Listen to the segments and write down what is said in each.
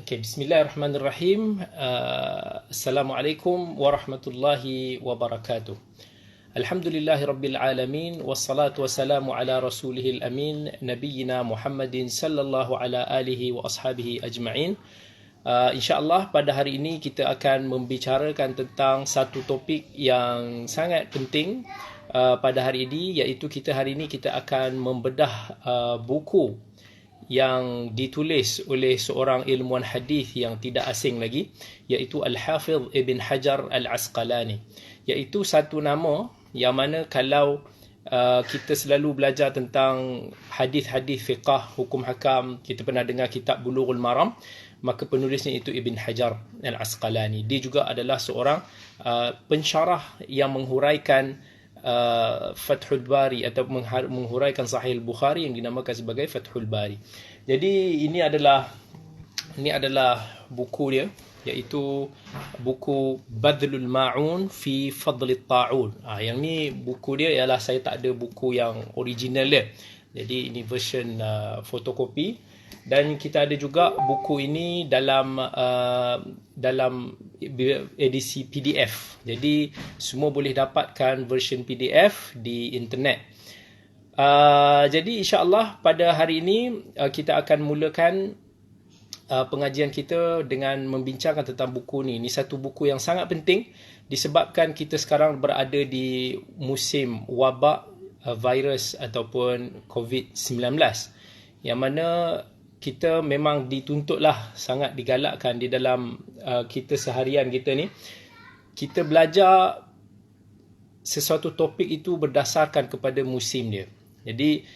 Okay, Bismillahirrahmanirrahim. Assalamualaikum warahmatullahi wabarakatuh. Alhamdulillahi rabbil alamin, wassalatu wassalamu ala rasulihil amin, nabiyyina Muhammadin sallallahu ala alihi wa ashabihi ajma'in. InsyaAllah pada hari ini kita akan membicarakan tentang satu topik yang sangat penting pada hari ini, iaitu hari ini kita akan membedah buku yang ditulis oleh seorang ilmuwan hadis yang tidak asing lagi, iaitu Al-Hafidh Ibn Hajar Al-Asqalani. Iaitu satu nama yang mana kalau kita selalu belajar tentang hadis-hadis fiqah, hukum hakam, kita pernah dengar kitab Bulughul Maram, maka penulisnya itu Ibn Hajar Al-Asqalani. Dia juga adalah seorang pensyarah yang menghuraikan Fathul Bari atau menghuraikan Sahih Bukhari yang dinamakan sebagai Fathul Bari. Jadi ini adalah buku dia, iaitu buku Badlul Ma'un fi Fadlit Ta'un. Yang ni buku dia ialah, saya tak ada buku yang original dia. Jadi ini version fotokopi. Dan kita ada juga buku ini dalam edisi PDF. Jadi semua boleh dapatkan version PDF di internet. Jadi insya-Allah pada hari ini kita akan mulakan pengajian kita dengan membincangkan tentang buku ni. Ini satu buku yang sangat penting disebabkan kita sekarang berada di musim wabak virus ataupun COVID-19, yang mana kita memang dituntutlah, sangat digalakkan di dalam kita seharian kita ni, kita belajar sesuatu topik itu berdasarkan kepada musim dia. Jadi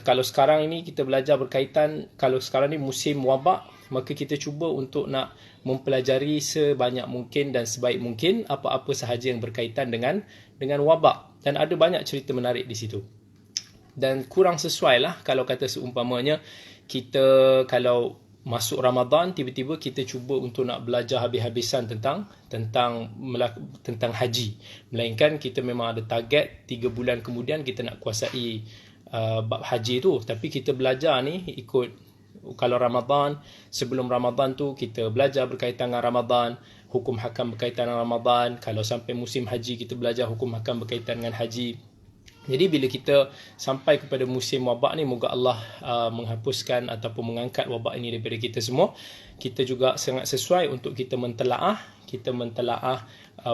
kalau sekarang ini kita belajar berkaitan, kalau sekarang ni musim wabak, maka kita cuba untuk nak mempelajari sebanyak mungkin dan sebaik mungkin apa-apa sahaja yang berkaitan dengan wabak. Dan ada banyak cerita menarik di situ. Dan kurang sesuai lah kalau kata seumpamanya kita kalau masuk Ramadan tiba-tiba kita cuba untuk nak belajar habis-habisan tentang haji, melainkan kita memang ada target 3 bulan kemudian kita nak kuasai bab haji tu. Tapi kita belajar ni ikut, kalau Ramadan, sebelum Ramadan tu kita belajar berkaitan dengan Ramadan, hukum hakam berkaitan dengan Ramadan. Kalau sampai musim haji kita belajar hukum hakam berkaitan dengan haji. Jadi bila kita sampai kepada musim wabak ni, moga Allah menghapuskan ataupun mengangkat wabak ini daripada kita semua. Kita juga sangat sesuai untuk kita mentelaah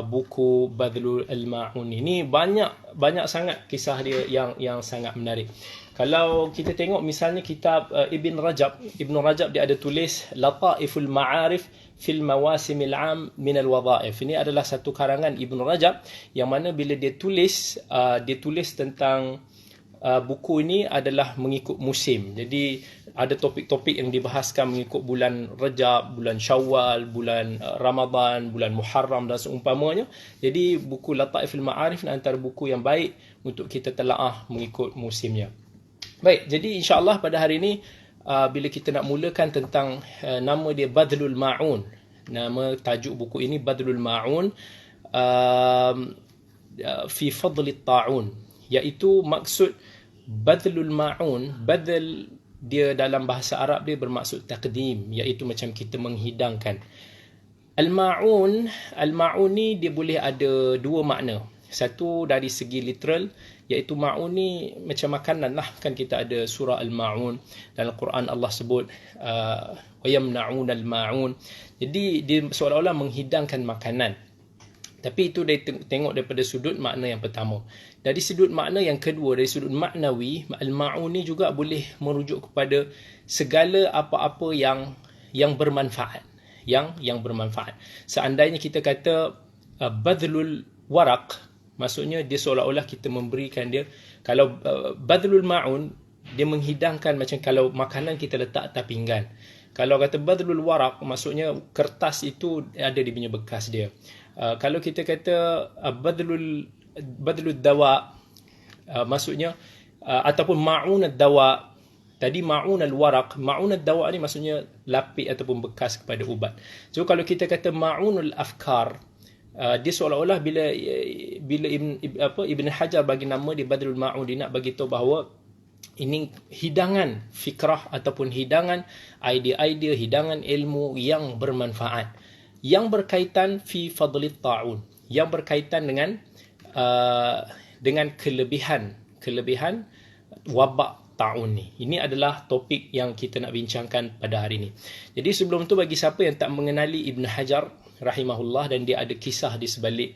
buku Badlul Ma'un ini. Banyak sangat kisah dia yang sangat menarik. Kalau kita tengok misalnya kitab Ibn Rajab dia ada tulis Lataiful Ma'arif fil Mawasimil Am min al-Wadhaif. Ini adalah satu karangan Ibn Rajab yang mana bila dia tulis tentang buku ini adalah mengikut musim. Jadi ada topik-topik yang dibahaskan mengikut bulan Rajab, bulan Syawal, bulan Ramadan, bulan Muharram dan seumpamanya. Jadi buku Lataiful Ma'arif antara buku yang baik untuk kita telaah mengikut musimnya. Baik, jadi insya-Allah pada hari ini bila kita nak mulakan tentang nama dia Badlul Ma'un. Nama tajuk buku ini Badlul Ma'un fi Fadlit Ta'un, iaitu maksud Badlul Ma'un, badal dia dalam bahasa Arab dia bermaksud taqdim, iaitu macam kita menghidangkan. Al-Ma'un ni dia boleh ada dua makna. Satu dari segi literal, iaitu ma'un ni macam makanan lah. Kan kita ada surah Al-Ma'un dalam Quran, Allah sebut wa yamna'un al-ma'un. Jadi dia seolah-olah menghidangkan makanan. Tapi itu dia tengok daripada sudut makna yang pertama. Dari sudut makna yang kedua, dari sudut maknawi, Al-Ma'un ni juga boleh merujuk kepada segala apa-apa yang bermanfaat, yang bermanfaat. Seandainya kita kata badlul waraq, maksudnya dia seolah-olah kita memberikan dia. Kalau Badlul Ma'un, dia menghidangkan macam kalau makanan kita letak atas pinggan. Kalau kata Badlul Waraq, maksudnya kertas itu ada di punya bekas dia. Kalau kita kata Badlul Dawa, maksudnya ataupun Ma'un Ad-Dawa. Tadi Ma'un Al-Waraq, Ma'un Ad-Dawa ni maksudnya lapik ataupun bekas kepada ubat. So kalau kita kata Ma'un Al-Afkar, dia seolah-olah bila Ibn Hajar bagi nama di Badlul Ma'un, dia nak bagi tahu bahawa Ini hidangan fikrah ataupun hidangan idea-idea, hidangan ilmu yang bermanfaat, yang berkaitan fi fadlit ta'un, yang berkaitan dengan kelebihan wabak ta'un ni. Ini adalah topik yang kita nak bincangkan pada hari ini. Jadi sebelum tu, bagi siapa yang tak mengenali Ibn Hajar rahimahullah, dan dia ada kisah di sebalik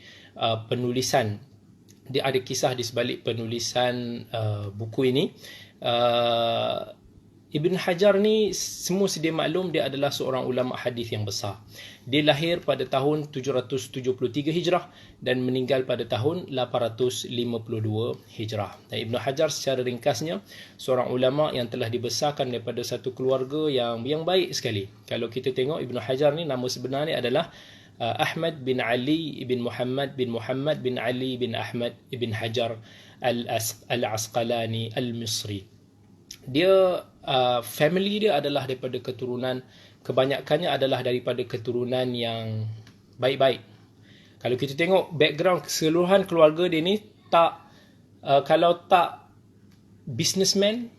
penulisan, buku ini. Ibn Hajar ni semua sedia maklum, dia adalah seorang ulama hadis yang besar. Dia lahir pada tahun 773 Hijrah dan meninggal pada tahun 852 Hijrah. Dan Ibn Hajar secara ringkasnya seorang ulama yang telah dibesarkan daripada satu keluarga yang baik sekali. Kalau kita tengok Ibn Hajar ni, nama sebenarnya adalah Ahmad bin Ali bin Muhammad bin Ali bin Ahmad bin Hajar al-Asqalani al-Misri. Dia family dia adalah daripada keturunan, kebanyakannya adalah daripada keturunan yang baik-baik. Kalau kita tengok background keseluruhan keluarga dia ni, kalau tak businessman,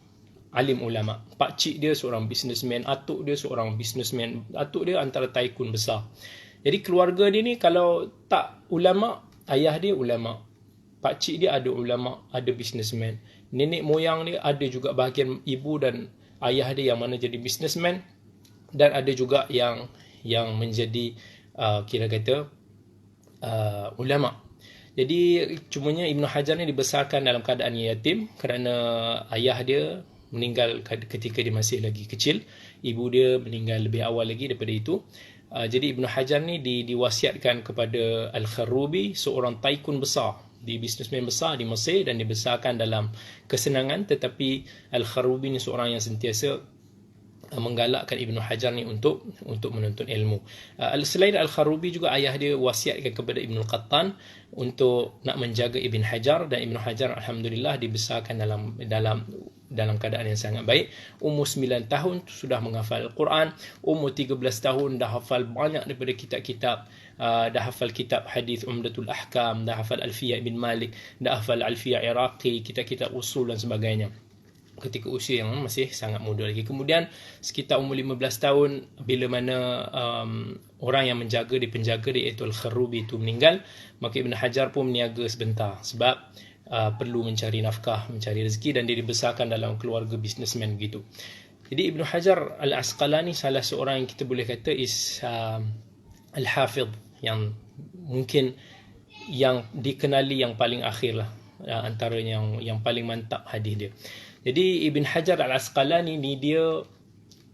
alim ulama. Pak cik dia seorang businessman, atuk dia seorang businessman, atuk dia antara tycoon besar. Jadi keluarga dia ni kalau tak ulama, ayah dia ulama, pak cik dia ada ulama, ada businessman, nenek moyang dia ada juga bahagian ibu dan ayah dia yang mana jadi businessman, dan ada juga yang menjadi kira kata ulama. Jadi cumanya Ibn Hajar ni dibesarkan dalam keadaan yatim kerana ayah dia meninggal ketika dia masih lagi kecil, ibu dia meninggal lebih awal lagi daripada itu. Jadi Ibn Hajar ni diwasiatkan kepada Al-Kharubi, seorang tycoon besar, di businessman besar di Mesir, dan dibesarkan dalam kesenangan. Tetapi Al-Kharubi ni seorang yang sentiasa menggalakkan Ibn Hajar ni untuk menuntut ilmu. Selain Al-Kharubi, juga ayah dia wasiatkan kepada Ibn Qattan untuk nak menjaga Ibn Hajar, dan Ibn Hajar alhamdulillah dibesarkan dalam keadaan yang sangat baik. Umur 9 tahun sudah menghafal Al-Quran, umur 13 tahun dah hafal banyak daripada kitab-kitab, dah hafal kitab hadis Umdatul Ahkam, dah hafal Alfiyah Ibn Malik, dah hafal Alfiyah Iraqi, kitab-kitab usul dan sebagainya, ketika usia yang masih sangat muda lagi. Kemudian sekitar umur 15 tahun, bila mana orang yang menjaga di penjaga dia iaitu Al-Kharubi itu meninggal, maka Ibn Hajar pun meniaga sebentar sebab perlu mencari nafkah, mencari rezeki, dan dia dibesarkan dalam keluarga businessman begitu. Jadi Ibn Hajar Al-Asqalani salah seorang yang kita boleh kata Al-Hafidh, yang mungkin yang dikenali yang paling akhir lah, antara yang paling mantap hadis dia. Jadi Ibn Hajar Al-Asqalani ni dia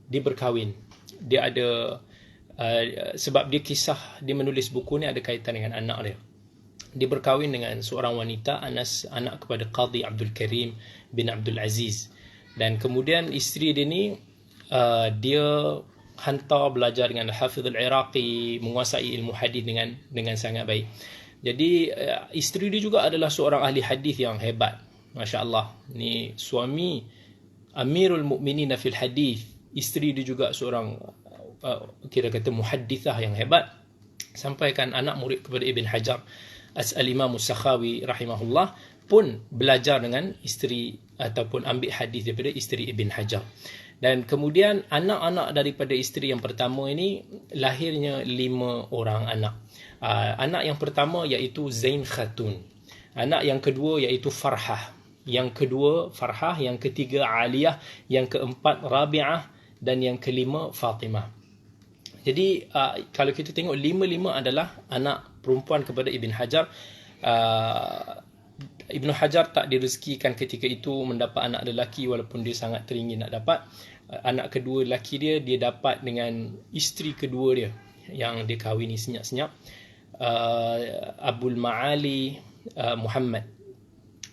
berkahwin. Dia ada sebab dia menulis buku ni ada kaitan dengan anak dia. Dia berkahwin dengan seorang wanita, anak kepada Qadhi Abdul Karim bin Abdul Aziz. Dan kemudian isteri dia ni dia hantar belajar dengan Al-Hafidh Al-Iraqi, menguasai ilmu hadis dengan sangat baik. Jadi isteri dia juga adalah seorang ahli hadis yang hebat. Masya Allah, ni suami Amirul Mukminin fil hadis, isteri dia juga seorang kira kata muhaddithah yang hebat. Sampaikan anak murid kepada Ibn Hajar, Al-Imam As-Sakhawi rahimahullah pun belajar dengan isteri ataupun ambil hadis daripada isteri Ibn Hajar. Dan kemudian anak-anak daripada isteri yang pertama ini, lahirnya 5 orang anak. Anak yang pertama iaitu Zain Khatun, anak yang kedua iaitu Farhah, yang ketiga Aliyah, yang keempat Rabi'ah, dan yang kelima Fatimah. Jadi kalau kita tengok 5 adalah anak perempuan kepada Ibn Hajar. Ibn Hajar tak direzekikan ketika itu mendapat anak lelaki, walaupun dia sangat teringin nak dapat. Anak kedua lelaki dia dapat dengan isteri kedua dia yang dia kahwini senyap-senyap, Abul Ma'ali Muhammad.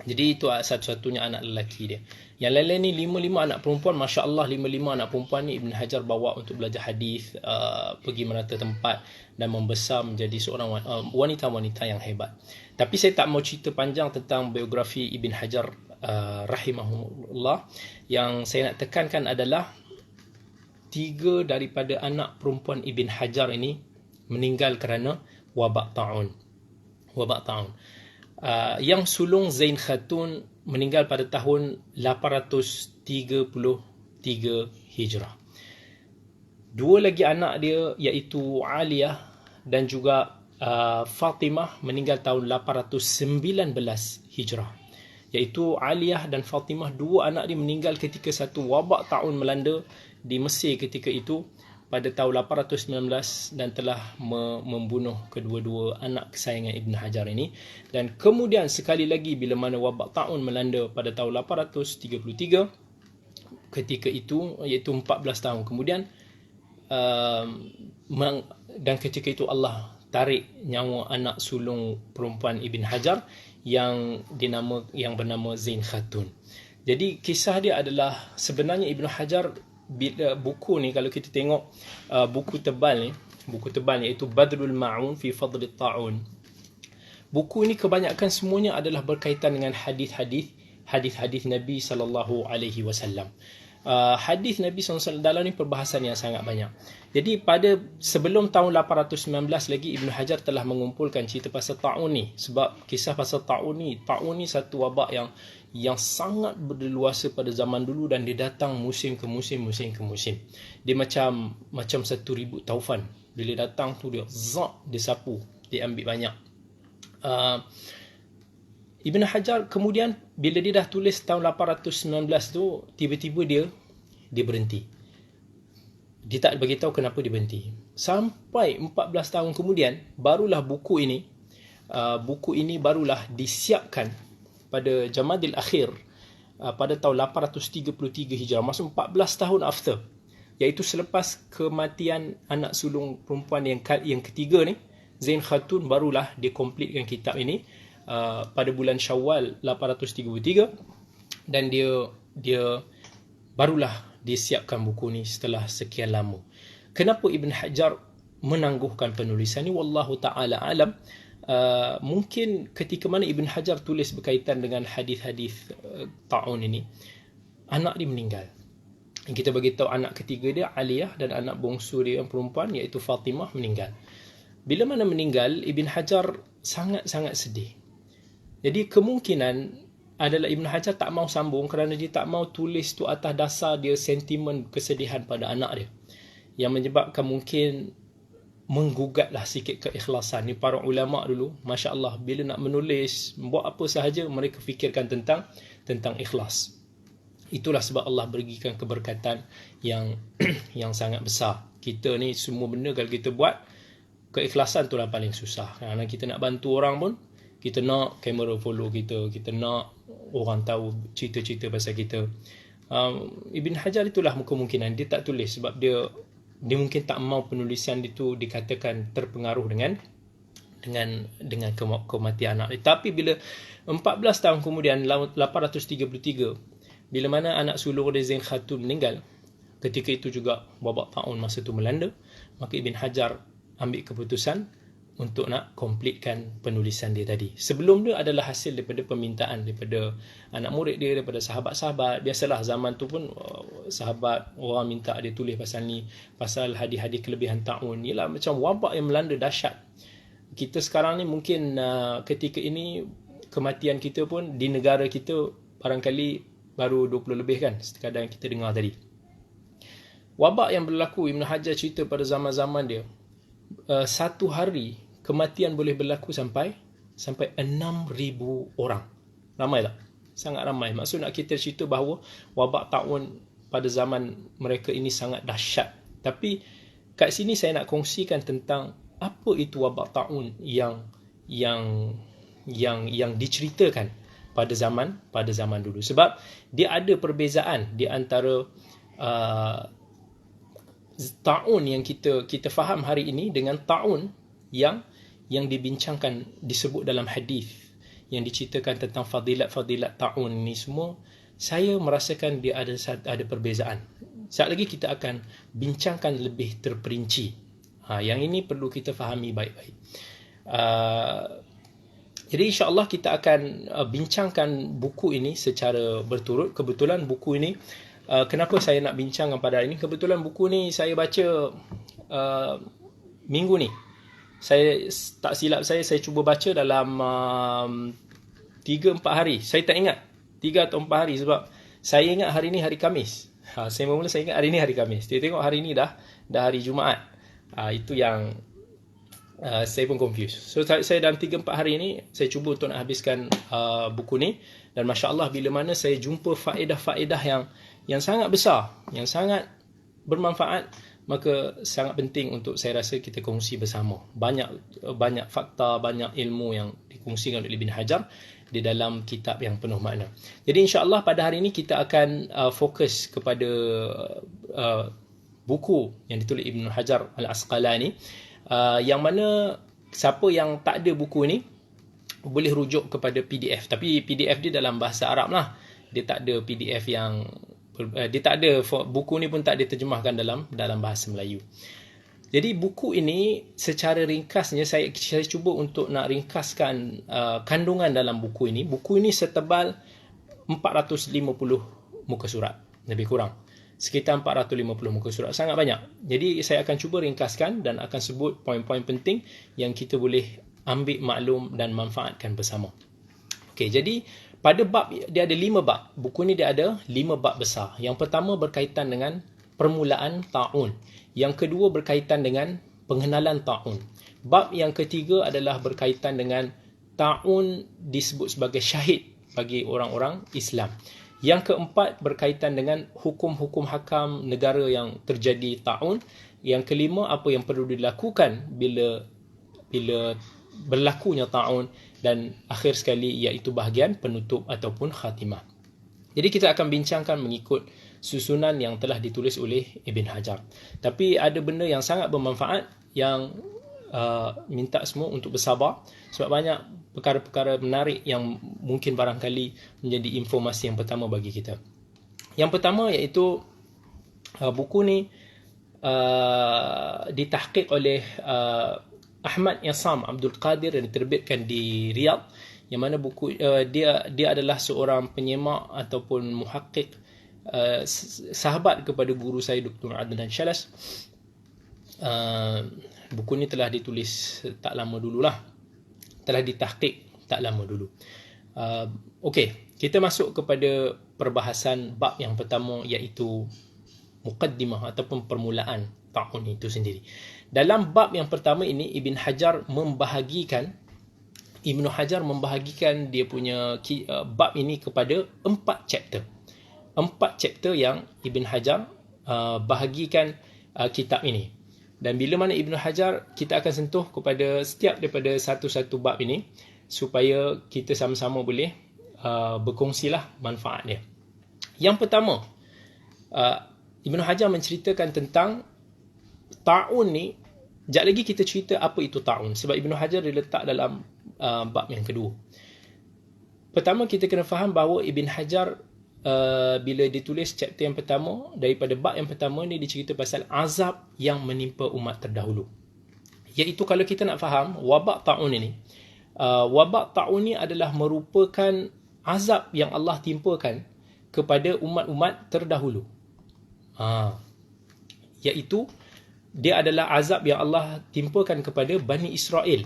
Jadi itu satu-satunya anak lelaki dia. Yang lain-lain ni 5 anak perempuan. Masya Allah, 5 anak perempuan ni Ibn Hajar bawa untuk belajar hadis, pergi merata tempat, dan membesar menjadi seorang wanita-wanita yang hebat. Tapi saya tak mau cerita panjang tentang biografi Ibn Hajar rahimahullah. Yang saya nak tekankan adalah 3 daripada anak perempuan Ibn Hajar ini meninggal kerana wabak ta'un. Yang sulung Zain Khatun meninggal pada tahun 833 Hijrah. Dua lagi anak dia iaitu Aliyah dan juga Fatimah meninggal tahun 819 Hijrah. Iaitu Aliyah dan Fatimah, dua anak dia meninggal ketika satu wabak taun melanda di Mesir ketika itu pada tahun 819 dan telah membunuh kedua-dua anak kesayangan Ibn Hajar ini. Dan kemudian sekali lagi bila mana wabak taun melanda pada tahun 833 ketika itu, iaitu 14 tahun kemudian, dan ketika itu Allah tarik nyawa anak sulung perempuan Ibn Hajar yang bernama Zain Khatun. Jadi kisah dia adalah sebenarnya Ibn Hajar, bila buku ni kalau kita tengok buku tebal iaitu Badrul Ma'un fi Fadl Ta'un. Buku ini kebanyakan semuanya adalah berkaitan dengan hadis Nabi sallallahu alaihi wasallam. Hadis Nabi SAW dalam ni perbahasan yang sangat banyak. Jadi pada sebelum tahun 819 lagi Ibn Hajar telah mengumpulkan cerita pasal ta'un ni. Sebab kisah pasal ta'un ni satu wabak yang sangat berleluasa pada zaman dulu, dan dia datang musim ke musim. Dia macam 1000 taufan. Bila datang tu dia dia sapu, dia ambil banyak. Ibn Hajar kemudian bila dia dah tulis tahun 819 tu, tiba-tiba dia berhenti. Dia tak beritahu kenapa dia berhenti. Sampai 14 tahun kemudian barulah buku ini barulah disiapkan pada Jamadil Akhir pada tahun 833 Hijrah, maksud 14 tahun after, iaitu selepas kematian anak sulung perempuan yang ketiga ni, Zain Khatun, barulah dia komplitkan kitab ini pada bulan Syawal 833, dan dia barulah disiapkan buku ni setelah sekian lama. Kenapa Ibn Hajar menangguhkan penulisan ni? Wallahu ta'ala alam. Mungkin ketika mana Ibn Hajar tulis berkaitan dengan hadis-hadis ta'un ini, anak dia meninggal. Kita bagi tahu anak ketiga dia Aliyah dan anak bongsu dia yang perempuan iaitu Fatimah meninggal. Bila mana meninggal, Ibn Hajar sangat-sangat sedih. Jadi kemungkinan adalah Ibn Hajar tak mau sambung kerana dia tak mau tulis tu atas dasar dia sentimen kesedihan pada anak dia, yang menyebabkan mungkin menggugatlah sikit keikhlasan. Ni para ulama dulu, Masya Allah, bila nak menulis, buat apa sahaja, mereka fikirkan tentang ikhlas. Itulah sebab Allah berikan keberkatan yang sangat besar. Kita ni semua benda kalau kita buat, keikhlasan tu lah paling susah. Kerana kita nak bantu orang pun, kita nak kamera follow kita nak orang tahu cerita-cerita pasal kita. Ibn Hajar itulah kemungkinan dia tak tulis sebab dia mungkin tak mau penulisan itu dikatakan terpengaruh dengan kematian anak. Tapi bila 14 tahun kemudian 833, bila mana anak sulung dia Zain Khatun meninggal, ketika itu juga wabak taun masa itu melanda, maka Ibn Hajar ambil keputusan untuk nak komplitkan penulisan dia tadi. Sebelum dia adalah hasil daripada permintaan daripada anak murid dia, daripada sahabat-sahabat. Biasalah zaman tu pun sahabat orang minta dia tulis pasal ni, pasal hadis-hadis kelebihan ta'un. Ialah macam wabak yang melanda dahsyat. Kita sekarang ni mungkin ketika ini kematian kita pun di negara kita barangkali baru 20 lebih kan, sekadar yang kita dengar tadi. Wabak yang berlaku, Ibn Hajar cerita pada zaman-zaman dia, satu hari kematian boleh berlaku sampai 6,000 orang. Ramai tak? Sangat ramai. Maksud nak kita cerita bahawa wabak taun pada zaman mereka ini sangat dahsyat. Tapi kat sini saya nak kongsikan tentang apa itu wabak taun yang diceritakan pada zaman dulu. Sebab dia ada perbezaan di antara taun yang kita faham hari ini dengan taun yang dibincangkan, disebut dalam hadis, yang diceritakan tentang fadilat taun ni semua. Saya merasakan dia ada perbezaan. Sekejap lagi kita akan bincangkan lebih terperinci. Yang ini perlu kita fahami baik-baik. Jadi insya-Allah kita akan bincangkan buku ini secara berturut. Kebetulan buku ini, kenapa saya nak bincangkan pada hari ini? Kebetulan buku ni saya baca minggu ni. Saya tak silap saya cuba baca dalam 3-4 hari. Saya tak ingat 3 atau 4 hari sebab saya ingat hari ni hari Khamis. Saya mula saya ingat hari ni hari Khamis. Dia tengok hari ni dah hari Jumaat. Itu yang saya pun confused. So saya dalam 3-4 hari ni saya cuba untuk nak habiskan buku ni, dan masya-Allah bila mana saya jumpa faedah-faedah yang sangat besar, yang sangat bermanfaat, maka sangat penting untuk saya rasa kita kongsi bersama. Banyak fakta, banyak ilmu yang dikongsikan oleh Ibn Hajar di dalam kitab yang penuh makna. Jadi insya-Allah pada hari ini kita akan fokus kepada buku yang ditulis Ibn Hajar Al-Asqalani, yang mana siapa yang tak ada buku ni boleh rujuk kepada PDF. Tapi PDF dia dalam bahasa Arab lah. Dia tak ada PDF yang dia tak ada, buku ni pun tak diterjemahkan dalam bahasa Melayu. Jadi buku ini secara ringkasnya saya cuba untuk nak ringkaskan kandungan dalam buku ini. Buku ini setebal 450 muka surat, lebih kurang. Sekitar 450 muka surat, sangat banyak. Jadi saya akan cuba ringkaskan dan akan sebut poin-poin penting yang kita boleh ambil maklum dan manfaatkan bersama. Okey, jadi pada bab dia ada 5 bab. Buku ni dia ada 5 bab besar. Yang pertama berkaitan dengan permulaan ta'un. Yang kedua berkaitan dengan pengenalan ta'un. Bab yang ketiga adalah berkaitan dengan ta'un disebut sebagai syahid bagi orang-orang Islam. Yang keempat berkaitan dengan hukum-hukum hakam negara yang terjadi ta'un. Yang kelima, apa yang perlu dilakukan bila berlakunya ta'un. Dan akhir sekali iaitu bahagian penutup ataupun khatimah. Jadi kita akan bincangkan mengikut susunan yang telah ditulis oleh Ibn Hajar. Tapi ada benda yang sangat bermanfaat yang minta semua untuk bersabar, sebab banyak perkara-perkara menarik yang mungkin barangkali menjadi informasi yang pertama bagi kita. Yang pertama iaitu buku ni ditahqiq oleh Ahmad Yassam Abdul Qadir yang diterbitkan di Riyadh, yang mana buku dia adalah seorang penyemak ataupun muhaqqiq, sahabat kepada guru saya Dr. Adnan Shalas. Buku ni telah ditulis tak lama dululah, telah ditahqiq tak lama dulu. Okey, kita masuk kepada perbahasan bab yang pertama iaitu muqaddimah ataupun permulaan ta'un itu sendiri. Dalam bab yang pertama ini Ibn Hajar membahagikan dia punya bab ini kepada 4 chapter. 4 chapter yang Ibn Hajar bahagikan kitab ini. Dan bila mana Ibn Hajar, kita akan sentuh kepada setiap daripada satu-satu bab ini supaya kita sama-sama boleh berkongsilah manfaat dia. Yang pertama, Ibn Hajar menceritakan tentang ta'un ni. Sekejap lagi kita cerita apa itu ta'un, sebab Ibn Hajar diletak dalam bab yang kedua. Pertama kita kena faham bahawa Ibn Hajar bila ditulis chapter yang pertama, daripada bab yang pertama ni dicerita pasal azab yang menimpa umat terdahulu. Iaitu kalau kita nak faham wabak ta'un ini, wabak ta'un ni adalah merupakan azab yang Allah timpakan kepada umat-umat terdahulu. Iaitu dia adalah azab yang Allah timpakan kepada Bani Israel.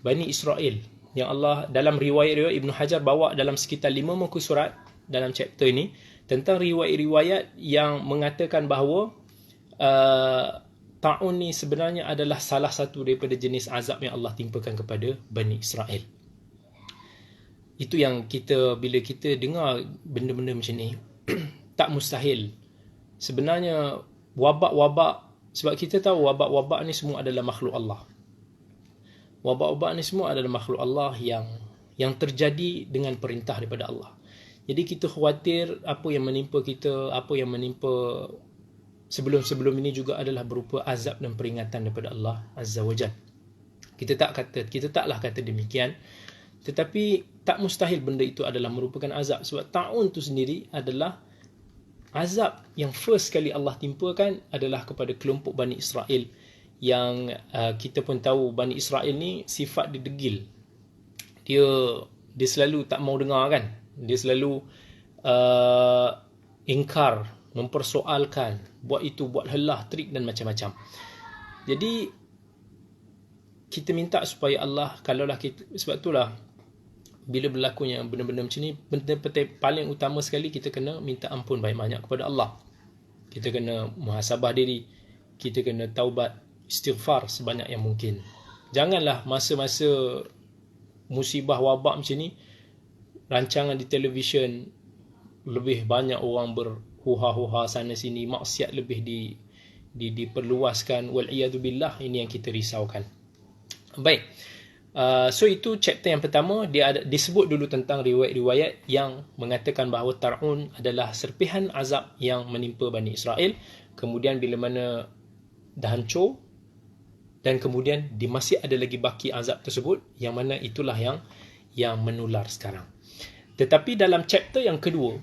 Bani Israel yang Allah dalam riwayat Ibn Hajar bawa dalam sekitar 5 muka surat dalam chapter ini tentang riwayat-riwayat yang mengatakan bahawa ta'un ni sebenarnya adalah salah satu daripada jenis azab yang Allah timpakan kepada Bani Israel. Itu yang bila kita dengar benda-benda macam ni tak mustahil. Sebenarnya wabak-wabak, sebab kita tahu wabak-wabak ni semua adalah makhluk Allah. Wabak-wabak ni semua adalah makhluk Allah yang terjadi dengan perintah daripada Allah. Jadi kita khawatir apa yang menimpa kita, apa yang menimpa sebelum-sebelum ini juga adalah berupa azab dan peringatan daripada Allah Azza wa Jalla. Kita taklah kata demikian, tetapi tak mustahil benda itu adalah merupakan azab, sebab ta'un itu sendiri adalah azab yang first kali Allah timpakan adalah kepada kelompok Bani Israel, yang kita pun tahu Bani Israel ni sifat dia degil. Dia selalu tak mau dengar kan. Dia selalu ingkar, mempersoalkan, buat itu, buat helah, trik dan macam-macam. Jadi kita minta supaya Allah, kalaulah kita, sebab itulah bila berlakunya benda-benda macam ni, benda paling utama sekali kita kena minta ampun banyak-banyak kepada Allah. Kita kena muhasabah diri, kita kena taubat, istighfar sebanyak yang mungkin. Janganlah masa-masa musibah wabak macam ni, rancangan di televisyen lebih banyak orang berhuha-huha sana sini, maksiat lebih diperluaskan, wal'iyadzubillah. Ini yang kita risaukan. Baik, so itu chapter yang pertama. Dia disebut dulu tentang riwayat-riwayat yang mengatakan bahawa Ta'un adalah serpihan azab yang menimpa Bani Israel. Kemudian bila mana dah hancur, dan kemudian masih ada lagi baki azab tersebut, yang mana itulah yang menular sekarang. Tetapi dalam chapter yang kedua,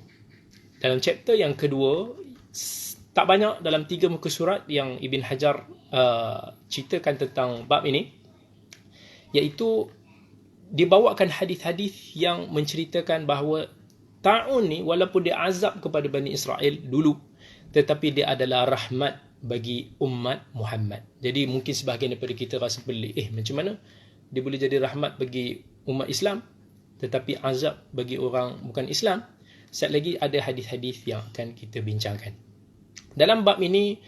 tak banyak, dalam 3 muka surat yang Ibn Hajar ceritakan tentang bab ini, iaitu dibawakan hadis-hadis yang menceritakan bahawa Ta'un ni walaupun dia azab kepada Bani Israel dulu, tetapi dia adalah rahmat bagi umat Muhammad. Jadi mungkin sebahagian daripada kita rasa pelik, macam mana dia boleh jadi rahmat bagi umat Islam tetapi azab bagi orang bukan Islam? Sekali lagi ada hadis-hadis yang akan kita bincangkan. Dalam bab ini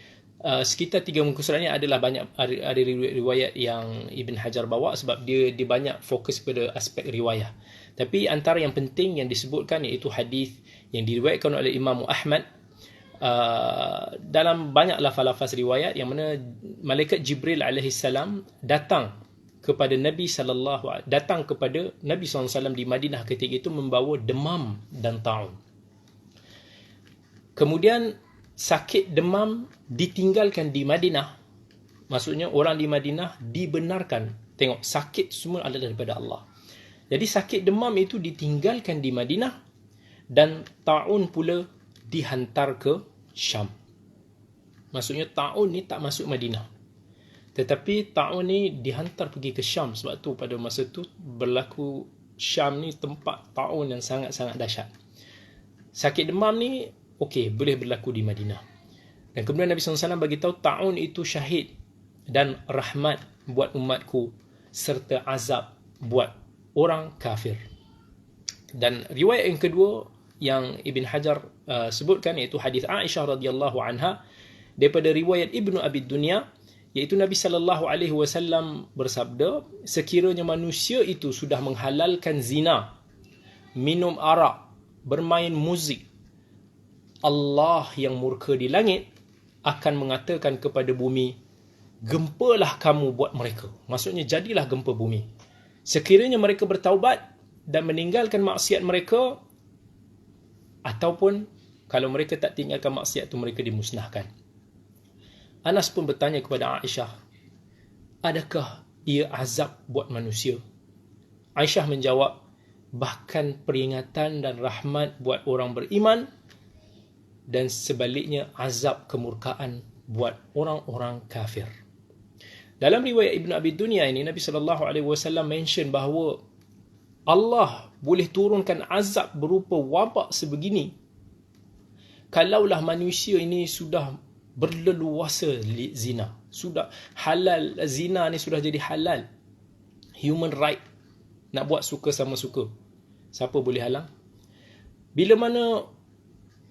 sekitar 3 muka surat ni adalah banyak ada riwayat yang Ibn Hajar bawa, sebab dia banyak fokus pada aspek riwayah. Tapi antara yang penting yang disebutkan iaitu hadis yang diriwayatkan oleh Imam Ahmad dalam banyak lafaz-lafaz riwayat, yang mana malaikat Jibril alaihi salam datang kepada Nabi SAW di Madinah ketika itu membawa demam dan ta'un. Kemudian sakit demam ditinggalkan di Madinah. Maksudnya orang di Madinah dibenarkan. Tengok, sakit semua adalah daripada Allah. Jadi sakit demam itu ditinggalkan di Madinah, dan ta'un pula dihantar ke Syam. Maksudnya ta'un ni tak masuk Madinah, tetapi ta'un ni dihantar pergi ke Syam. Sebab tu pada masa tu berlaku, Syam ni tempat ta'un yang sangat-sangat dahsyat. Sakit demam ni okey, boleh berlaku di Madinah. Dan kemudian Nabi SAW bagi tahu ta'un itu syahid dan rahmat buat umatku, serta azab buat orang kafir. Dan riwayat yang kedua yang Ibn Hajar sebutkan iaitu hadis Aisyah radhiyallahu anha daripada riwayat Ibnu Abi Dunya, iaitu Nabi SAW bersabda, sekiranya manusia itu sudah menghalalkan zina, minum arak, bermain muzik, Allah yang murka di langit akan mengatakan kepada bumi, gempalah kamu buat mereka. Maksudnya jadilah gempa bumi. Sekiranya mereka bertaubat dan meninggalkan maksiat mereka, ataupun kalau mereka tak tinggalkan maksiat itu, mereka dimusnahkan. Anas pun bertanya kepada Aisyah, adakah ia azab buat manusia? Aisyah menjawab, bahkan peringatan dan rahmat buat orang beriman, dan sebaliknya azab kemurkaan buat orang-orang kafir. Dalam riwayat Ibn Abi Dunya ini, Nabi SAW mention bahawa Allah boleh turunkan azab berupa wabak sebegini kalaulah manusia ini sudah berleluasa zina. Sudah halal, zina ni sudah jadi halal. Human right, nak buat suka sama suka. Siapa boleh halang? Bila mana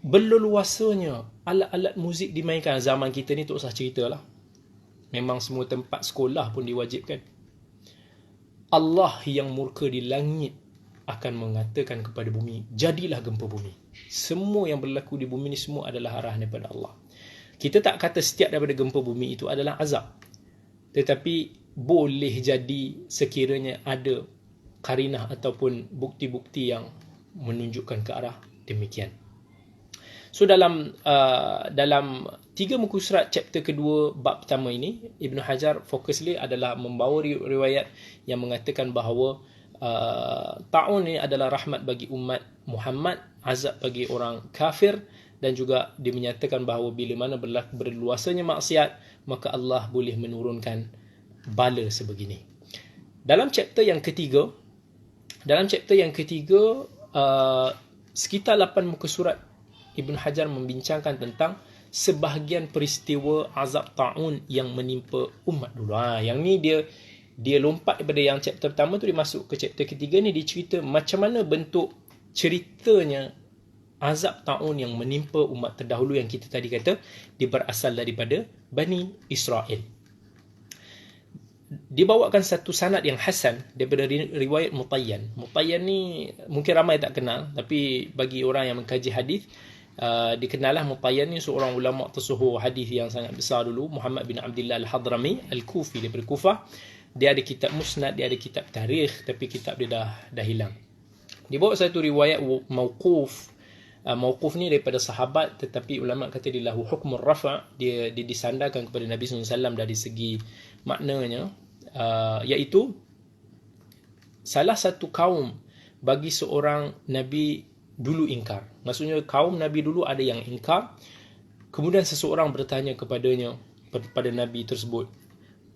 berleluasanya alat-alat muzik dimainkan, zaman kita ni tak usah ceritalah. Memang semua tempat sekolah pun diwajibkan. Allah yang murka di langit akan mengatakan kepada bumi, jadilah gempa bumi. Semua yang berlaku di bumi ni semua adalah arahan daripada Allah. Kita tak kata setiap daripada gempa bumi itu adalah azab, tetapi boleh jadi sekiranya ada karinah ataupun bukti-bukti yang menunjukkan ke arah demikian. So dalam 3 muka surat chapter kedua bab pertama ini, Ibn Hajar fokusly adalah membawa riwayat yang mengatakan bahawa ta'un ini adalah rahmat bagi umat Muhammad, azab bagi orang kafir, dan juga dia menyatakan bahawa bila mana berluasanya maksiat, maka Allah boleh menurunkan bala sebegini. Dalam chapter yang ketiga, sekitar 8 muka surat, Ibn Hajar membincangkan tentang sebahagian peristiwa azab ta'un yang menimpa umat dulu. Yang ni dia dia lompat daripada yang chapter pertama tu, dia masuk ke chapter ketiga ni, dia cerita macam mana bentuk ceritanya azab taun yang menimpa umat terdahulu yang kita tadi kata dia berasal daripada Bani Israel. Dibawakan satu sanad yang hasan daripada riwayat Mutayyan. Mutayyan ni mungkin ramai tak kenal, tapi bagi orang yang mengkaji hadis, dikenallah Mutayyan ni seorang ulama tersohor hadis yang sangat besar dulu, Muhammad bin Abdullah Al-Hadrami Al-Kufi, daripada Kufah. Dia ada kitab musnad, dia ada kitab tarikh, tapi kitab dia dah hilang. Dia bawa satu riwayat mauquf. Mauquf ni daripada sahabat, tetapi ulama kata dia lahu hukmur rafa', dia disandarkan kepada Nabi SAW dari segi maknanya, iaitu salah satu kaum bagi seorang Nabi dulu ingkar. Maksudnya kaum Nabi dulu ada yang ingkar, kemudian seseorang bertanya kepadanya, kepada Nabi tersebut,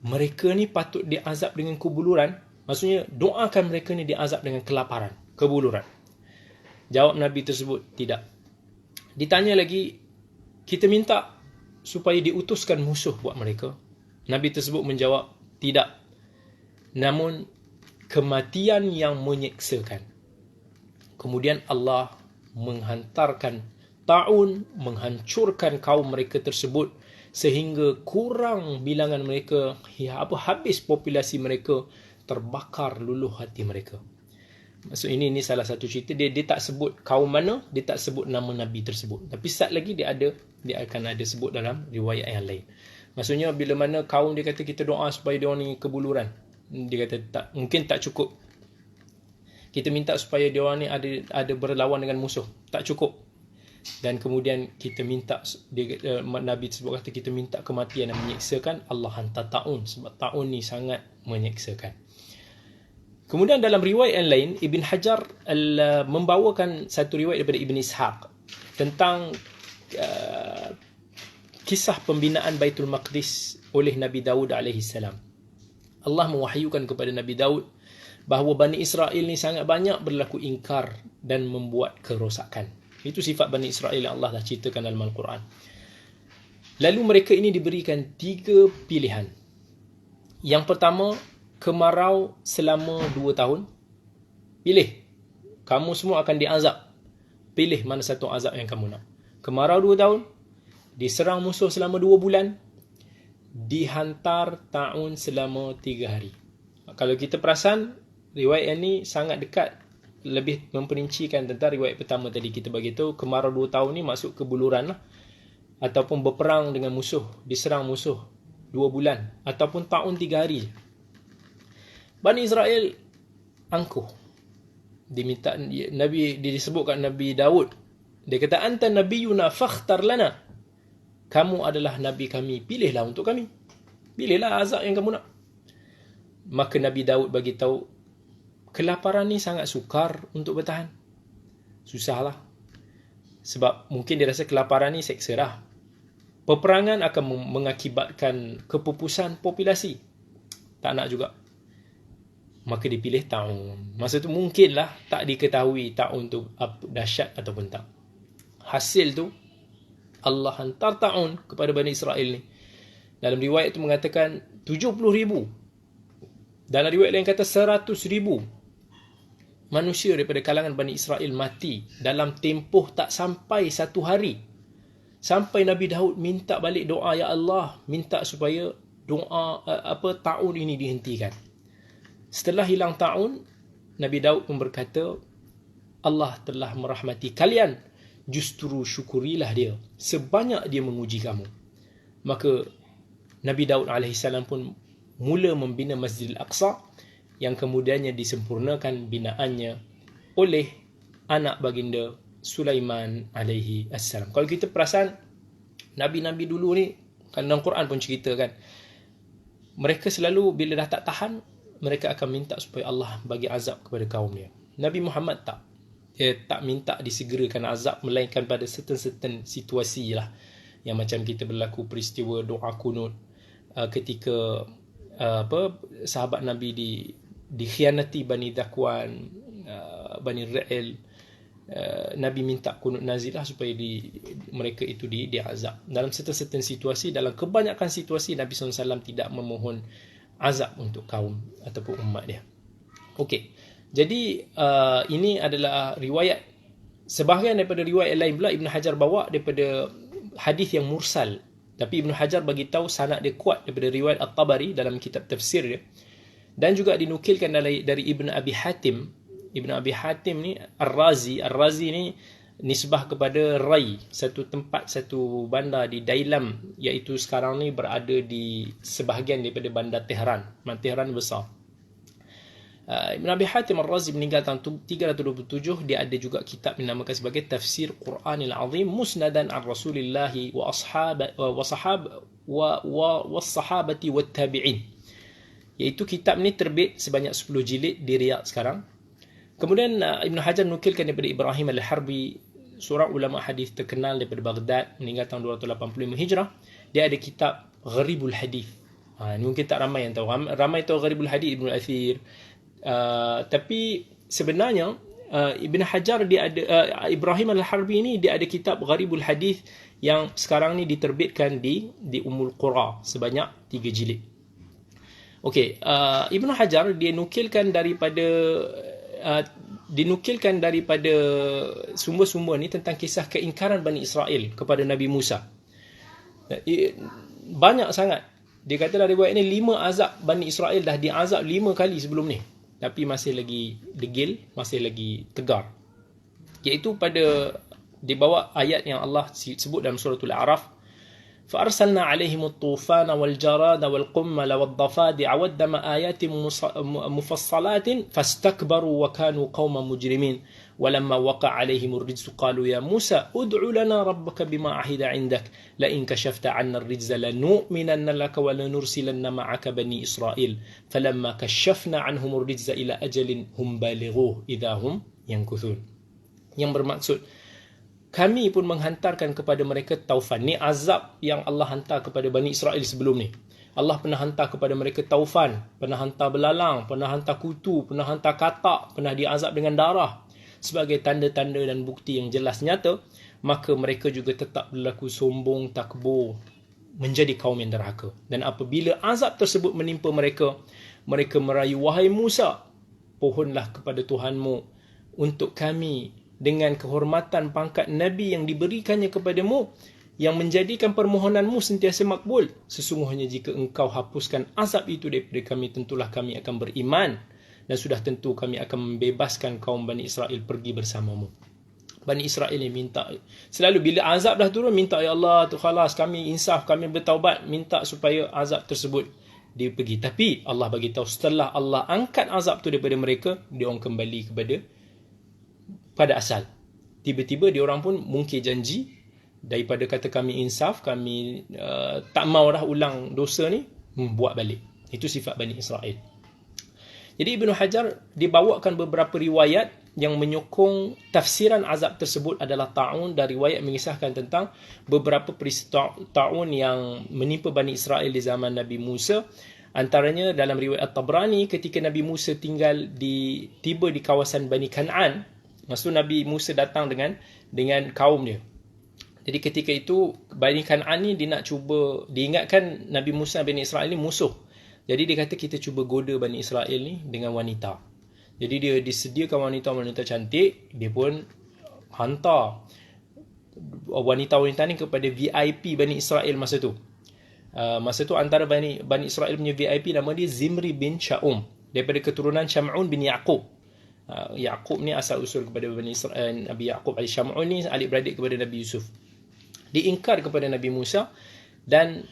mereka ni patut diazab dengan kebuluran? Maksudnya doakan mereka ni diazab dengan kelaparan, kebuluran. Jawab Nabi tersebut, tidak. Ditanya lagi, kita minta supaya diutuskan musuh buat mereka. Nabi tersebut menjawab, tidak. Namun kematian yang menyeksakan. Kemudian Allah menghantarkan taun, menghancurkan kaum mereka tersebut sehingga kurang bilangan mereka, habis populasi mereka, terbakar luluh hati mereka. Maksud ini salah satu cerita. Dia tak sebut kaum mana, dia tak sebut nama Nabi tersebut. Tapi saat lagi dia akan ada sebut dalam riwayat yang lain. Maksudnya bila mana kaum dia kata kita doa supaya dia ni kebuluran, dia kata mungkin tak cukup. Kita minta supaya dia ni ada berlawan dengan musuh, tak cukup. Dan kemudian kita minta, Nabi tersebut kata kita minta kematian yang menyeksakan, Allah hantar taun, sebab taun ni sangat menyeksakan. Kemudian dalam riwayat yang lain, Ibn Hajar membawakan satu riwayat daripada Ibn Ishaq tentang kisah pembinaan Baitul Maqdis oleh Nabi Daud AS. Allah mewahyukan kepada Nabi Daud bahawa Bani Israel ni sangat banyak berlaku ingkar dan membuat kerosakan. Itu sifat Bani Israel yang Allah dah ceritakan dalam Al-Quran. Lalu mereka ini diberikan 3 pilihan. Yang pertama, kemarau selama 2 tahun. Pilih. Kamu semua akan diazab. Pilih mana satu azab yang kamu nak. Kemarau 2 tahun, diserang musuh selama 2 bulan, dihantar taun selama 3 hari. Kalau kita perasan, riwayat ini sangat dekat, lebih memperincikan tentang riwayat pertama tadi kita bagi tahu. Kemarau 2 tahun ni masuk ke buluran lah, ataupun berperang dengan musuh, diserang musuh 2 bulan, ataupun taun 3 hari. Bani Israel angkuh. Diminta Nabi, disebutkan Nabi Daud, dia kata anta nabiyuna fakhtar lana, kamu adalah nabi kami, pilihlah untuk kami, pilihlah azab yang kamu nak. Maka Nabi Daud bagi tahu, kelaparan ni sangat sukar untuk bertahan. Susahlah. Sebab mungkin dia rasa kelaparan ni seksa dah. Peperangan akan mengakibatkan kepupusan populasi. Tak nak juga. Maka dipilih taun. Masa tu mungkinlah tak diketahui taun tu dahsyat ataupun tak. Hasil tu, Allah hantar taun kepada Bani Israel ni. Dalam riwayat tu mengatakan 70,000. Dalam riwayat lain kata 100,000 manusia daripada kalangan Bani Israel mati dalam tempoh tak sampai 1 hari. Sampai Nabi Daud minta balik doa, ya Allah, minta supaya doa taun ini dihentikan. Setelah hilang taun, Nabi Daud pun berkata, Allah telah merahmati kalian, justru syukurilah dia sebanyak dia menguji kamu. Maka Nabi Daud AS pun mula membina Masjidil Aqsa, yang kemudiannya disempurnakan binaannya oleh anak baginda Sulaiman alaihi assalam. Kalau kita perasan, Nabi-Nabi dulu ni, kan dalam Quran pun cerita kan, mereka selalu bila dah tak tahan, mereka akan minta supaya Allah bagi azab kepada kaum dia. Nabi Muhammad tak. Dia tak minta disegerakan azab, melainkan pada certain situasi lah. Yang macam kita berlaku peristiwa doa kunut ketika sahabat Nabi dikhianati Bani Dhakwan, Bani Ra'il. Nabi minta kunut nazilah supaya mereka itu diazab. Dalam certain situasi, dalam kebanyakan situasi Nabi SAW tidak memohon azab untuk kaum ataupun umat dia. Okey. Jadi ini adalah riwayat, sebahagian daripada riwayat lain pula Ibn Hajar bawa daripada hadis yang mursal. Tapi Ibn Hajar bagi tahu sanad dia kuat daripada riwayat At-Tabari dalam kitab tafsir dia. Dan juga dinukilkan dari Ibn Abi Hatim. Ibn Abi Hatim ni Ar-Razi. Ar-Razi ni nisbah kepada Rai, satu tempat, satu bandar di Dailam, iaitu sekarang ni berada di sebahagian daripada bandar Tehran. Tehran besar. Ibn Abi Hatim Ar-Razi meninggal tahun 327. Dia ada juga kitab dinamakan sebagai Tafsir Quranil Azim Musnadan an Rasulillahi wa sahabati wa tabi'in. Iaitu kitab ni terbit sebanyak 10 jilid di Riyadh sekarang. Kemudian Ibn Hajar nukilkan daripada Ibrahim Al-Harbi, seorang ulama hadis terkenal daripada Baghdad, meninggal tahun 285 Hijrah. Dia ada kitab Gharibul Hadith. Ini mungkin tak ramai yang tahu. Ramai tahu Gharibul Hadith Ibn Al-Athir. Tapi sebenarnya Ibn Hajar dia ada Ibrahim Al-Harbi ni dia ada kitab Gharibul Hadith yang sekarang ni diterbitkan di Ummul Qura sebanyak 3 jilid. Okey, Ibn Hajar dia nukilkan daripada sumber-sumber ni tentang kisah keingkaran Bani Israel kepada Nabi Musa. Banyak sangat. Dia kata dalam riwayat ni 5 azab Bani Israel dah diazab 5 kali sebelum ni. Tapi masih lagi degil, masih lagi tegar. Iaitu pada dibawa ayat yang Allah sebut dalam suratul A'raf, فَأَرْسَلْنَا عَلَيْهِمُ الطُّوفَانَ وَالْجَرَادَ وَالْقُمَّلَ وَالضَّفَادِعَ وَالدَّمَ آيَاتٍ مُفَصَّلَاتٍ فَاسْتَكْبَرُوا وَكَانُوا قَوْمًا مُجْرِمِينَ وَلَمَّا وَقَعَ عَلَيْهِمُ الرِّجْزُ قَالُوا يَا مُوسَى ادْعُ لَنَا رَبَّكَ بِمَا عَهِدَ عِندَكَ لَئِنْ كَشَفْتَ عَنَّا الرِّجْزَ لَنُؤْمِنَنَّ لَكَ وَلَنُرْسِلَنَّ مَعَكَ بَنِي إِسْرَائِيلَ فَلَمَّا كَشَفْنَا عَنْهُمُ الرِّجْزَ إِلَى أَجَلٍ هُمْ بَالِغُوهُ إِذَا هُمْ يَنكُثُونَ. Yang bermaksud, kami pun menghantarkan kepada mereka taufan. Ni azab yang Allah hantar kepada Bani Israel sebelum ni. Allah pernah hantar kepada mereka taufan, pernah hantar belalang, pernah hantar kutu, pernah hantar katak, pernah diazab dengan darah sebagai tanda-tanda dan bukti yang jelas nyata. Maka mereka juga tetap berlaku sombong, takbur, menjadi kaum yang derhaka. Dan apabila azab tersebut menimpa mereka, mereka merayu, wahai Musa, pohonlah kepada Tuhanmu untuk kami dengan kehormatan pangkat Nabi yang diberikannya kepadamu, yang menjadikan permohonanmu sentiasa makbul. Sesungguhnya jika engkau hapuskan azab itu daripada kami, tentulah kami akan beriman, dan sudah tentu kami akan membebaskan kaum Bani Israel pergi bersamamu. Bani Israel ni minta, selalu bila azab dah turun, minta, ya Allah, tu khalas, kami insaf, kami bertaubat, minta supaya azab tersebut dia pergi. Tapi Allah bagi tahu, setelah Allah angkat azab tu daripada mereka, dia orang kembali pada asal. Tiba-tiba dia orang pun mungkir janji, daripada kata kami insaf, kami tak mau dah ulang dosa ni, buat balik. Itu sifat Bani Israel. Jadi Ibn Hajar dibawakan beberapa riwayat yang menyokong tafsiran azab tersebut adalah ta'un, dan riwayat mengisahkan tentang beberapa peristiwa ta'un yang menimpa Bani Israel di zaman Nabi Musa. Antaranya dalam riwayat At-Tabrani, ketika Nabi Musa tiba di kawasan Bani Kan'an. Maksud Nabi Musa datang dengan kaum dia. Jadi ketika itu Bani Kan'an ni dia nak cuba, diingatkan Nabi Musa Bani Israel ni musuh. Jadi dia kata kita cuba goda Bani Israel ni dengan wanita. Jadi dia disediakan wanita-wanita cantik, dia pun hantar wanita-wanita ni kepada VIP Bani Israel masa tu. Masa tu antara Bani Israel punya VIP nama dia Zimri bin Sha'um, daripada keturunan Syam'un bin Yaqub. Yaqub ni asal usul kepada Bani Israel. Nabi Yaqub Syam'un ni adik-beradik kepada Nabi Yusuf. Diingkar kepada Nabi Musa, dan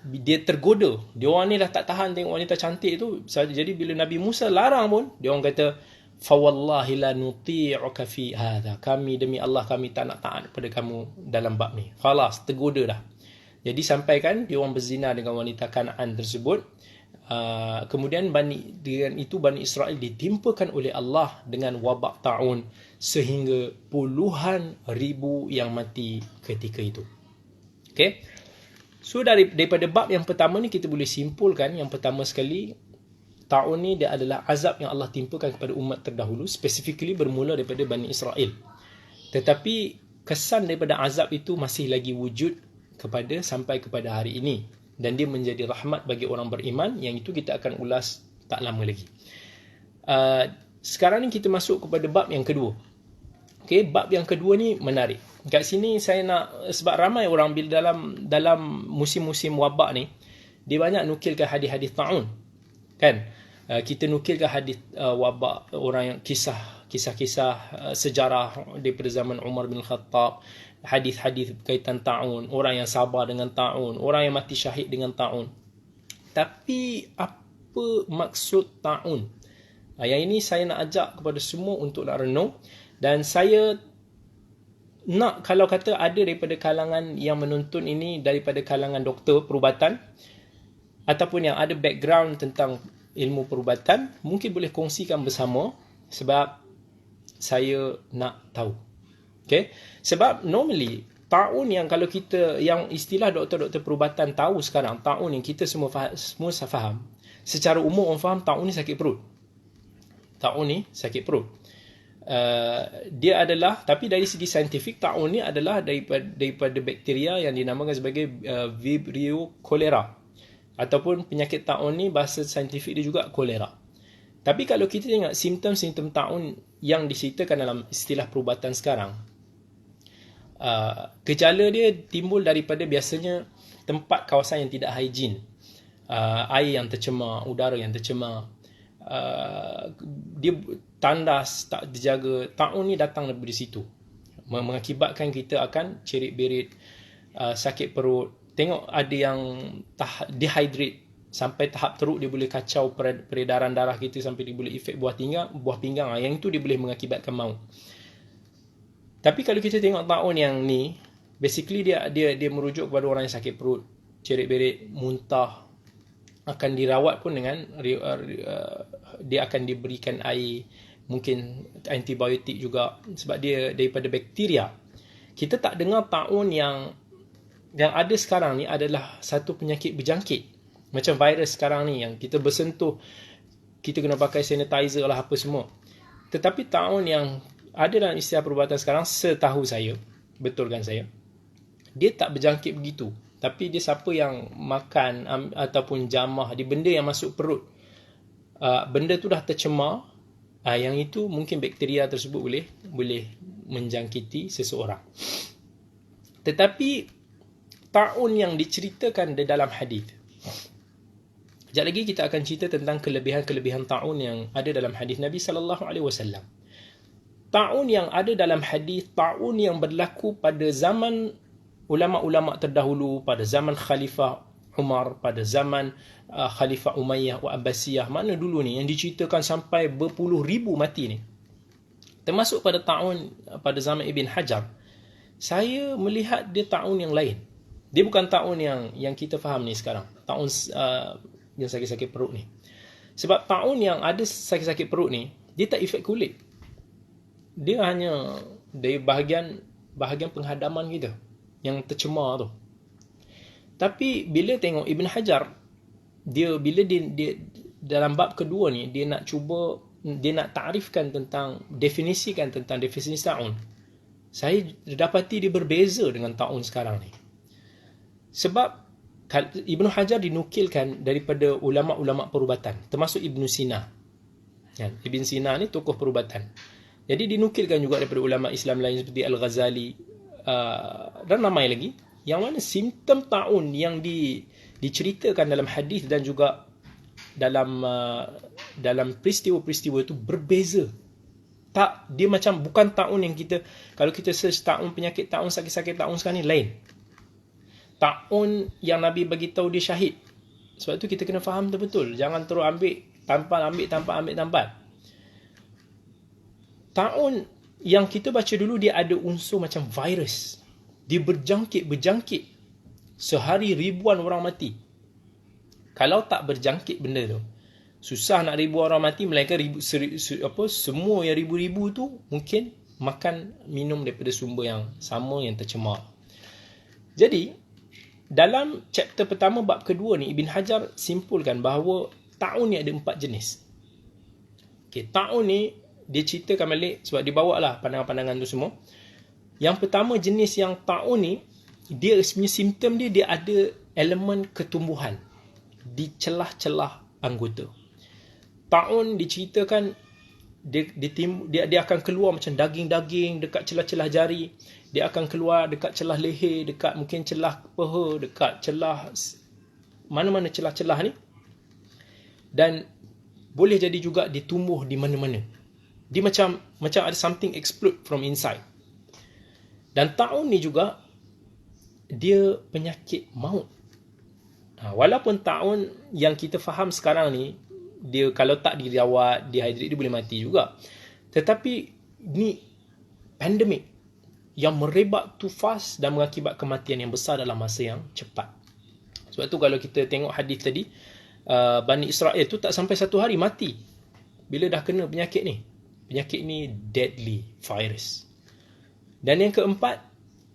dia tergoda. Dia orang ni dah tak tahan tengok wanita cantik tu. Jadi bila Nabi Musa larang pun, dia orang kata, fawallahi la nuti'uka fi hadha, kami demi Allah kami tak nak taat pada kamu dalam bab ni. Khalas, tergoda dah. Jadi sampaikan dia orang berzina dengan wanita Kan'an tersebut. Kemudian dengan itu Bani Israel ditimpakan oleh Allah dengan wabak ta'un, sehingga puluhan ribu yang mati ketika itu. Okay. So daripada bab yang pertama ni kita boleh simpulkan, yang pertama sekali, ta'un ni dia adalah azab yang Allah timpakan kepada umat terdahulu, specifically bermula daripada Bani Israel. Tetapi kesan daripada azab itu masih lagi wujud sampai kepada hari ini. dan dia menjadi rahmat bagi orang beriman, yang itu kita akan ulas tak lama lagi. Sekarang ni kita masuk kepada bab yang kedua. Okey, bab yang kedua ni menarik. Kat sini saya nak, sebab ramai orang bila dalam musim-musim wabak ni, dia banyak nukilkan hadis-hadis ta'un. Kan? Kita nukilkan hadis wabak, orang yang kisah-kisah sejarah daripada zaman Umar bin Khattab, hadis-hadis berkaitan ta'un, orang yang sabar dengan ta'un, orang yang mati syahid dengan ta'un. Tapi apa maksud ta'un? Yang ini saya nak ajak kepada semua untuk nak renung. Dan saya nak, kalau kata ada daripada kalangan yang menonton ini daripada kalangan doktor perubatan ataupun yang ada background tentang ilmu perubatan, mungkin boleh kongsikan bersama, sebab saya nak tahu. Okay? Sebab normally ta'un yang kalau kita, yang istilah doktor-doktor perubatan tahu sekarang, ta'un yang kita semua faham. Secara umum orang faham ta'un ni sakit perut. Ta'un ni sakit perut. Dia adalah, tapi dari segi saintifik, ta'un ni adalah daripada bakteria yang dinamakan sebagai Vibrio cholera, ataupun penyakit ta'un ni bahasa saintifik dia juga kolera. Tapi kalau kita tengok simptom-simptom ta'un yang diceritakan dalam istilah perubatan sekarang, gejala dia timbul daripada biasanya tempat kawasan yang tidak higien, air yang tercemar, udara yang tercemar, dia tandas, tak dijaga. Ta'un ni datang daripada situ, mengakibatkan kita akan cerit-berit, sakit perut. Tengok ada yang dehydrate sampai tahap teruk, dia boleh kacau peredaran darah kita sampai dia boleh efek buah pinggang. Yang itu dia boleh mengakibatkan maut. Tapi kalau kita tengok ta'un yang ni, basically dia merujuk kepada orang yang sakit perut, cerit-berit, muntah, akan dirawat pun dengan dia akan diberikan air, mungkin antibiotik juga, sebab dia daripada bakteria. Kita tak dengar ta'un yang ada sekarang ni adalah satu penyakit berjangkit macam virus sekarang ni, yang kita bersentuh kita kena pakai sanitizer lah apa semua. Tetapi ta'un yang ada dalam istilah perubatan sekarang, setahu saya, betulkan saya, dia tak berjangkit begitu. Tapi dia siapa yang makan ataupun jamah di benda yang masuk perut, benda tu dah tercemar, yang itu mungkin bakteria tersebut boleh menjangkiti seseorang. Tetapi ta'un yang diceritakan di dalam hadis, sekejap lagi kita akan cerita tentang kelebihan-kelebihan ta'un yang ada dalam hadis Nabi SAW. Ta'un yang ada dalam hadis, ta'un yang berlaku pada zaman ulama-ulama terdahulu, pada zaman Khalifah Umar, pada zaman Khalifah Umayyah wa Abbasiyah, mana dulu ni yang diceritakan sampai berpuluh ribu mati ni. Termasuk pada ta'un pada zaman Ibn Hajar. Saya melihat dia ta'un yang lain. Dia bukan ta'un yang kita faham ni sekarang. Ta'un yang sakit-sakit perut ni. Sebab ta'un yang ada sakit-sakit perut ni, dia tak efek kulit. Dia hanya dari bahagian penghadaman kita yang tercemar tu. Tapi bila tengok Ibn Hajar, bila dia dalam bab kedua ni, dia nak takrifkan tentang, definisikan tentang definisi ta'un. Saya dapati dia berbeza dengan ta'un sekarang ni. Sebab Ibn Hajar dinukilkan daripada ulama-ulama perubatan, termasuk Ibn Sina. Ibn Sina ni tokoh perubatan. Jadi dinukilkan juga daripada ulama Islam lain seperti Al-Ghazali, dan ramai lagi, yang mana simptom ta'un yang diceritakan dalam hadis dan juga dalam peristiwa-peristiwa itu berbeza. Tak, dia macam bukan ta'un yang kita, kalau kita search ta'un, penyakit ta'un, sakit-sakit ta'un sekarang ni lain. Ta'un yang Nabi bagi tahu dia syahid. Sebab tu kita kena faham betul. Jangan terus ambil tampal. Ta'un yang kita baca dulu, dia ada unsur macam virus. Dia berjangkit. Sehari ribuan orang mati. Kalau tak berjangkit benda tu, susah nak ribuan orang mati, melainkan semua yang ribu-ribu tu mungkin makan minum daripada sumber yang sama, yang tercemar. Jadi dalam chapter pertama bab kedua ni, Ibn Hajar simpulkan bahawa ta'un ni ada 4 jenis. Okay, ta'un ni dia ceritakan balik sebab dia bawa lah pandangan-pandangan tu semua. Yang pertama jenis yang ta'un ni, dia sebenarnya simptom dia ada elemen ketumbuhan di celah-celah anggota. Taun diceritakan dia akan keluar macam daging-daging dekat celah-celah jari. Dia akan keluar dekat celah leher, dekat mungkin celah peha, dekat celah mana-mana celah-celah ni. Dan boleh jadi juga dia tumbuh di mana-mana. Dia macam ada something explode from inside. Dan taun ni juga dia penyakit maut. Walaupun taun yang kita faham sekarang ni, dia kalau tak dirawat, dehydrate, dia boleh mati juga. Tetapi ni pandemik yang merebak too fast dan mengakibat kematian yang besar dalam masa yang cepat. Sebab tu kalau kita tengok hadis tadi, Bani Israel tu tak sampai 1 hari mati bila dah kena penyakit ni. Penyakit ni deadly virus. Dan yang keempat,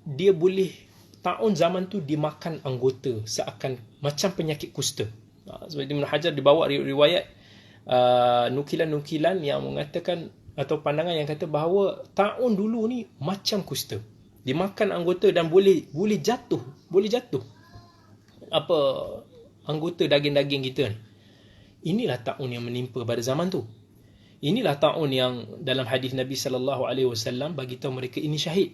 dia boleh, taun zaman tu dimakan anggota seakan macam penyakit kusta. Sebab Ibn Hajar dibawa riwayat nukilan-nukilan yang mengatakan atau pandangan yang kata bahawa taun dulu ni macam kusta. Dimakan anggota dan boleh jatuh apa anggota daging-daging kita ni. Inilah taun yang menimpa pada zaman tu. Inilah taun yang dalam hadis Nabi sallallahu alaihi wasallam bagi tahu mereka ini syahid.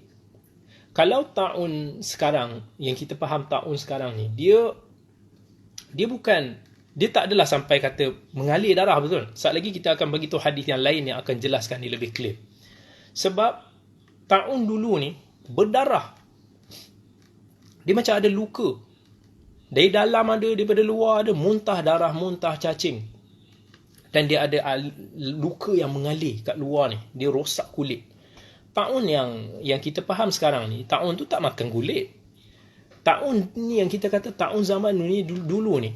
Kalau taun sekarang yang kita faham taun sekarang ni, dia tak adalah sampai kata mengalir darah, betul. Saat lagi kita akan bagi tahu hadis yang lain yang akan jelaskan ni lebih clear. Sebab taun dulu ni berdarah. Dia macam ada luka. Dari dalam ada, daripada luar ada, muntah darah, muntah cacing. Dan dia ada luka yang mengalir kat luar ni. Dia rosak kulit. Taun yang kita faham sekarang ni, taun tu tak makan kulit. Taun ni yang kita kata taun zaman ni dulu ni,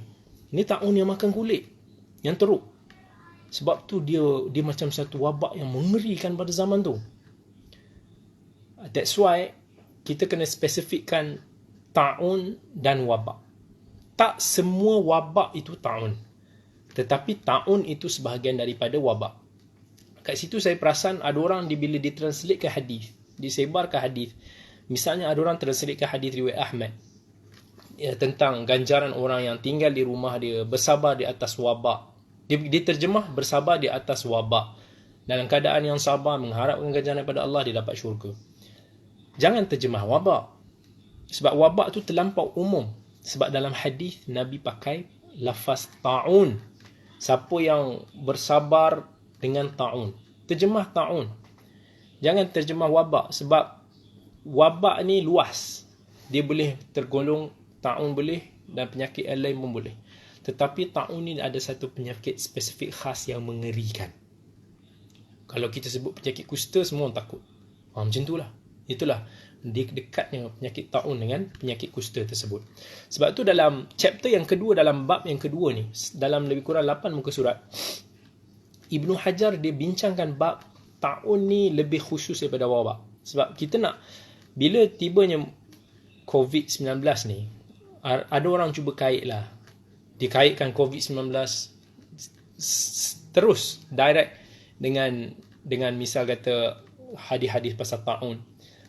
ni taun yang makan kulit, yang teruk. Sebab tu dia macam satu wabak yang mengerikan pada zaman tu. That's why kita kena spesifikkan taun dan wabak. Tak semua wabak itu taun, tetapi taun itu sebahagian daripada wabak. Kat situ saya perasan ada orang bila ditranslate ke hadis, disebar ke hadis. Misalnya ada orang translate ke hadis riwayat Ahmad tentang ganjaran orang yang tinggal di rumah dia bersabar di atas wabak. Dia terjemah bersabar di atas wabak. Dalam keadaan yang sabar mengharapkan ganjaran daripada Allah, dia dapat syurga. Jangan terjemah wabak. Sebab wabak tu terlampau umum. Sebab dalam hadis Nabi pakai lafaz ta'un. Siapa yang bersabar dengan ta'un, terjemah ta'un. Jangan terjemah wabak. Sebab wabak ni luas. Dia boleh tergolong, ta'un boleh, dan penyakit yang lain pun boleh. Tetapi ta'un ni ada satu penyakit spesifik khas yang mengerikan. Kalau kita sebut penyakit kusta, semua orang takut. Macam itulah. Itulah dekatnya penyakit ta'un dengan penyakit kusta tersebut. Sebab tu dalam chapter yang kedua, dalam bab yang kedua ni, dalam lebih kurang 8 muka surat, Ibnu Hajar dia bincangkan bab ta'un ni lebih khusus daripada wabak. Sebab kita nak, bila tibanya COVID-19 ni, ada orang cuba kaitlah. Dikaitkan COVID-19 terus direct dengan misal kata hadis-hadis pasal ta'un,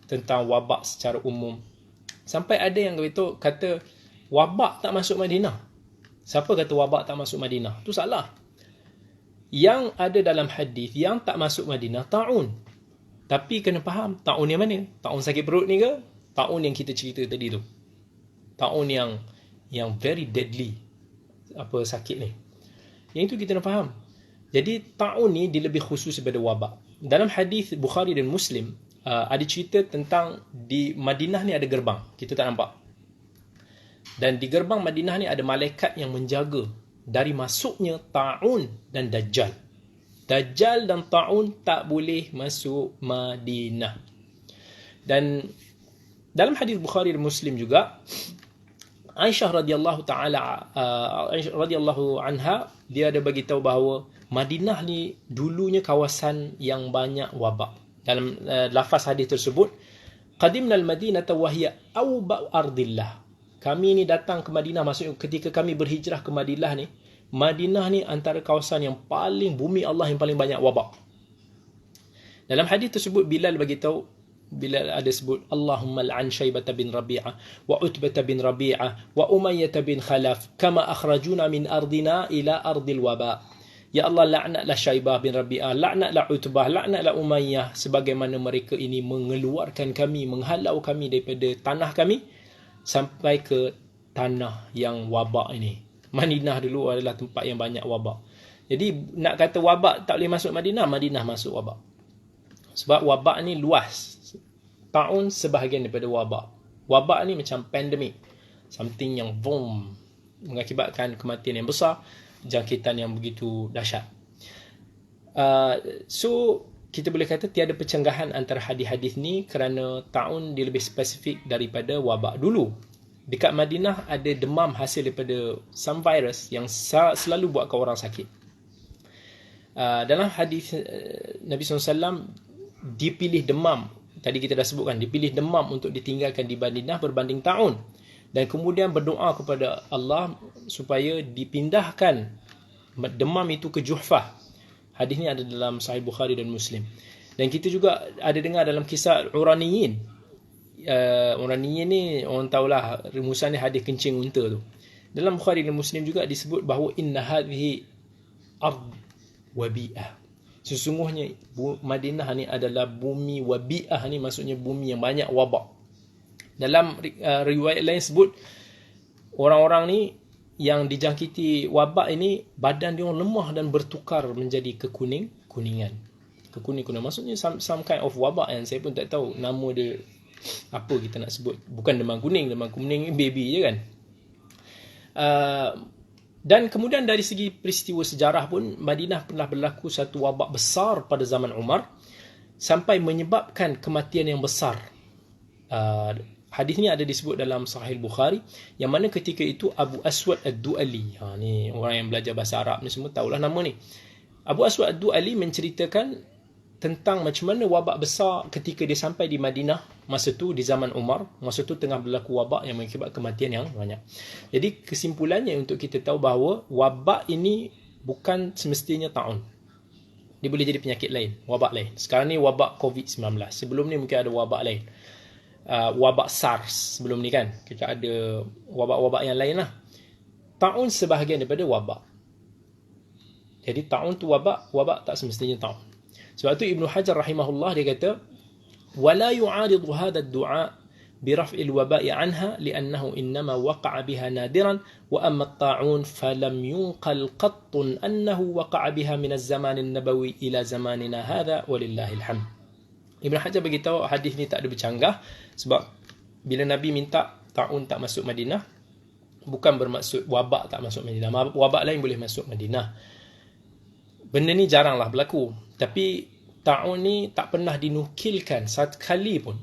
tentang wabak secara umum. Sampai ada yang kata wabak tak masuk Madinah. Siapa kata wabak tak masuk Madinah? Tu salah. Yang ada dalam hadis yang tak masuk Madinah ta'un. Tapi kena faham ta'un yang mana? Ta'un sakit perut ni ke? Ta'un yang kita cerita tadi tu. Ta'un yang very deadly, apa sakit ni. Yang itu kita nak faham. Jadi ta'un ni dia lebih khusus daripada wabak. Dalam hadis Bukhari dan Muslim, ada cerita tentang di Madinah ni ada gerbang. Kita tak nampak. Dan di gerbang Madinah ni ada malaikat yang menjaga dari masuknya ta'un dan dajjal. Dajjal dan ta'un tak boleh masuk Madinah. Dan dalam hadis Bukhari dan Muslim juga, Aisyah radhiyallahu anha, dia ada bagi tahu bahawa Madinah ni dulunya kawasan yang banyak wabak. Dalam lafaz hadis tersebut, qadimna al-Madinata wa hiya awba ardillah. Kami ni datang ke Madinah, maksudnya ketika kami berhijrah ke Madinah ni, Madinah ni antara kawasan yang paling, bumi Allah yang paling banyak wabak. Dalam hadis tersebut Bilal bagi tahu bila ada sebut Allahumma al'an Syaibah bin Rabi'ah wa Utbah bin Rabi'ah wa Umayyah bin Khalaf kama akhrajuna min ardina ila ardil waba. Ya Allah, laknatlah Syaibah bin Rabi'ah, laknatlah Utbah, laknatlah Umayyah, sebagaimana mereka ini mengeluarkan kami, menghalau kami daripada tanah kami sampai ke tanah yang wabak ini. Madinah dulu adalah tempat yang banyak wabak. Jadi nak kata wabak tak boleh masuk Madinah, Madinah masuk wabak. Sebab wabak ni luas. Taun sebahagian daripada wabak. Wabak ni macam pandemik. Something yang boom, mengakibatkan kematian yang besar, jangkitan yang begitu dahsyat. So kita boleh kata tiada percenggahan antara hadis-hadis ni kerana taun dia lebih spesifik daripada wabak. Dulu dekat Madinah ada demam hasil daripada some virus yang selalu buatkan orang sakit. Dalam hadis Nabi SAW dipilih demam, tadi kita dah sebutkan, dipilih demam untuk ditinggalkan di Madinah berbanding taun, dan kemudian berdoa kepada Allah supaya dipindahkan demam itu ke Juhfah. Hadis ni ada dalam Sahih Bukhari dan Muslim. Dan kita juga ada dengar dalam kisah Uraniyin. Uraniyin ni orang tahulah rumusan ni hadis kencing unta tu. Dalam Bukhari dan Muslim juga disebut bahawa inna hadhihi ard wabi'ah. Sesungguhnya Madinah ni adalah bumi wabi'ah, ni maksudnya bumi yang banyak wabak. Dalam riwayat lain sebut orang-orang ni yang dijangkiti wabak ini badan dia lemah dan bertukar menjadi kekuningan. Kekuning-kuning maksudnya some kind of wabak yang saya pun tak tahu nama dia apa kita nak sebut. Bukan demam kuning ni baby je kan. Dan kemudian dari segi peristiwa sejarah pun, Madinah pernah berlaku satu wabak besar pada zaman Umar sampai menyebabkan kematian yang besar. Hadis ni ada disebut dalam Sahih Bukhari, yang mana ketika itu Abu Aswad Ad-Du'ali, ni orang yang belajar bahasa Arab ni semua tahulah nama ni. Abu Aswad Ad-Du'ali menceritakan tentang macam mana wabak besar ketika dia sampai di Madinah masa tu di zaman Umar. Masa tu tengah berlaku wabak yang mengakibatkan kematian yang banyak. Jadi kesimpulannya untuk kita tahu bahawa wabak ini bukan semestinya taun. Dia boleh jadi penyakit lain, wabak lain. Sekarang ni wabak COVID-19. Sebelum ni mungkin ada wabak lain. Wabak SARS sebelum ni kan. Kita ada wabak-wabak yang lain lah. Taun sebahagian daripada wabak. Jadi taun tu wabak tak semestinya taun. Sebab tu Ibn Hajar rahimahullah dia kata ولا يعارض هذا الدعاء برفع الوباء عنها لأنه إنما وقع بها نادرا وأما الطاعون فلم ينقل قط أنه وقع بها من الزمان النبوي إلى زماننا هذا ولله الحمد. Ibn Hajar beritahu hadis ni tak ada bercanggah, sebab bila Nabi minta taun tak masuk Madinah, bukan bermaksud wabak tak masuk Madinah. Wabak lain boleh masuk Madinah. Benda ni jaranglah berlaku. Tapi taun ni tak pernah dinukilkan satu kali pun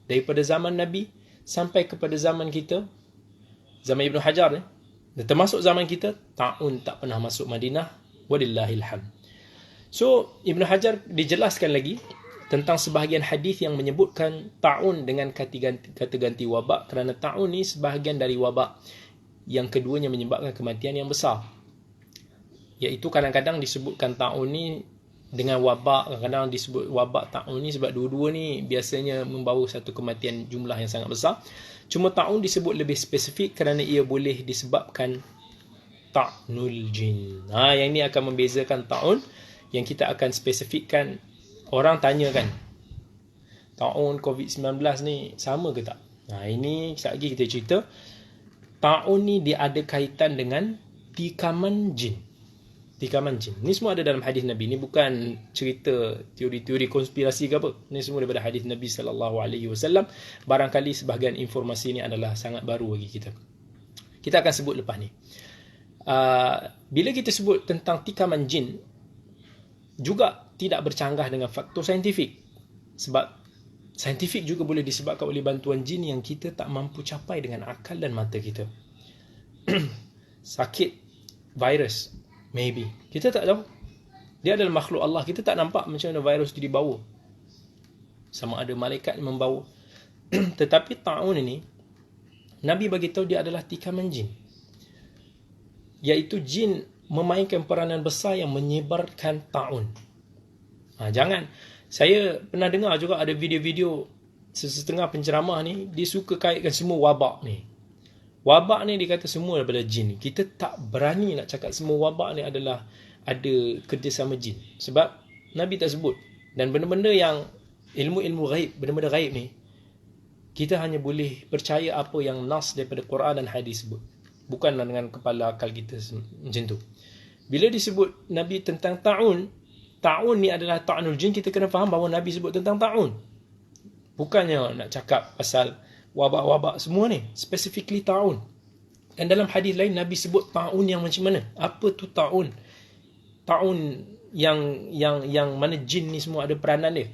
daripada zaman Nabi sampai kepada zaman kita, zaman Ibn Hajar ni, dan termasuk zaman kita, taun tak pernah masuk Madinah. Walillahil hamd. So Ibn Hajar dijelaskan lagi tentang sebahagian hadis yang menyebutkan taun dengan kata ganti wabak, kerana taun ni sebahagian dari wabak yang keduanya menyebabkan kematian yang besar. Iaitu kadang-kadang disebutkan taun ni dengan wabak, kadang-kadang disebut wabak taun ni sebab dua-dua ni biasanya membawa satu kematian jumlah yang sangat besar. Cuma taun disebut lebih spesifik kerana ia boleh disebabkan ta'nul jin. Yang ini akan membezakan taun yang kita akan spesifikkan. Orang tanya kan, taun COVID-19 ni sama ke tak? Ini sekejap lagi kita cerita. Taun ni dia ada kaitan dengan tikaman jin. Tikaman jin. Ni semua ada dalam hadis Nabi. Ni bukan cerita teori-teori konspirasi ke apa. Ni semua daripada hadis Nabi SAW. Barangkali sebahagian informasi ni adalah sangat baru bagi kita. Kita akan sebut lepas ni. Bila kita sebut tentang tikaman jin, juga tidak bercanggah dengan faktor saintifik. Sebab saintifik juga boleh disebabkan oleh bantuan jin yang kita tak mampu capai dengan akal dan mata kita. Sakit, virus, maybe. Kita tak tahu. Dia adalah makhluk Allah. Kita tak nampak macam mana virus itu dibawa. Sama ada malaikat yang membawa. Tetapi taun ini, Nabi bagi tahu dia adalah tikaman jin. Iaitu jin memainkan peranan besar yang menyebarkan taun. Jangan Saya pernah dengar juga ada video-video setengah penceramah ni, dia suka kaitkan semua wabak ni. Wabak ni dia kata semua daripada jin. Kita tak berani nak cakap semua wabak ni adalah ada kerjasama jin. Sebab Nabi tak sebut. Dan benda-benda yang ilmu-ilmu ghaib, benda-benda ghaib ni, kita hanya boleh percaya apa yang nas daripada Quran dan hadis sebut. Bukanlah dengan kepala akal kita macam tu. Bila disebut Nabi tentang ta'un, ta'un ni adalah ta'anul jin, kita kena faham bahawa Nabi sebut tentang ta'un. Bukannya nak cakap pasal wabak-wabak semua ni, specifically ta'un. Dan dalam hadis lain Nabi sebut ta'un yang macam mana? Apa tu ta'un? Ta'un yang mana jin ni semua ada peranan dia.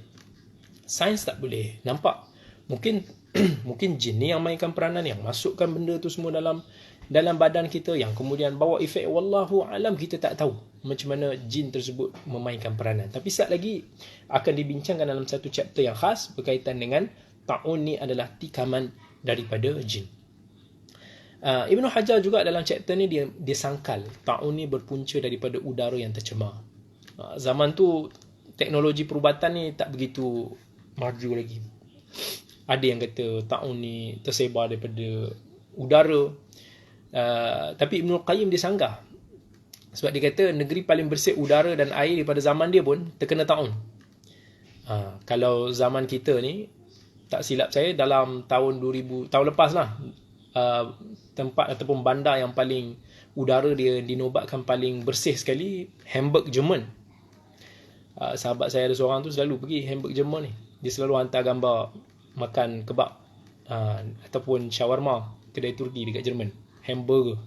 Sains tak boleh nampak. Mungkin jin ni yang mainkan peranan, yang masukkan benda tu semua dalam badan kita, yang kemudian bawa efek. Wallahu alam, kita tak tahu macam mana jin tersebut memainkan peranan. Tapi sekejap lagi akan dibincangkan dalam satu chapter yang khas berkaitan dengan ta'un ni adalah tikaman daripada jin. Ibn Hajar juga dalam chapter ni dia sangkal ta'un ni berpunca daripada udara yang tercemar. Zaman tu teknologi perubatan ni tak begitu maju lagi. Ada yang kata ta'un ni tersebar daripada udara. Tapi Ibnul Qayyim dia sanggah. Sebab dia kata negeri paling bersih udara dan air daripada zaman dia pun terkena ta'un. Kalau zaman kita ni, tak silap saya dalam tahun 2000, tahun lepas lah, tempat ataupun bandar yang paling udara dia dinobatkan paling bersih sekali, Hamburg, Jerman. Sahabat saya ada seorang tu selalu pergi Hamburg, Jerman ni. Dia selalu hantar gambar makan kebab ataupun shawarma kedai Turki dekat Jerman, hamburger.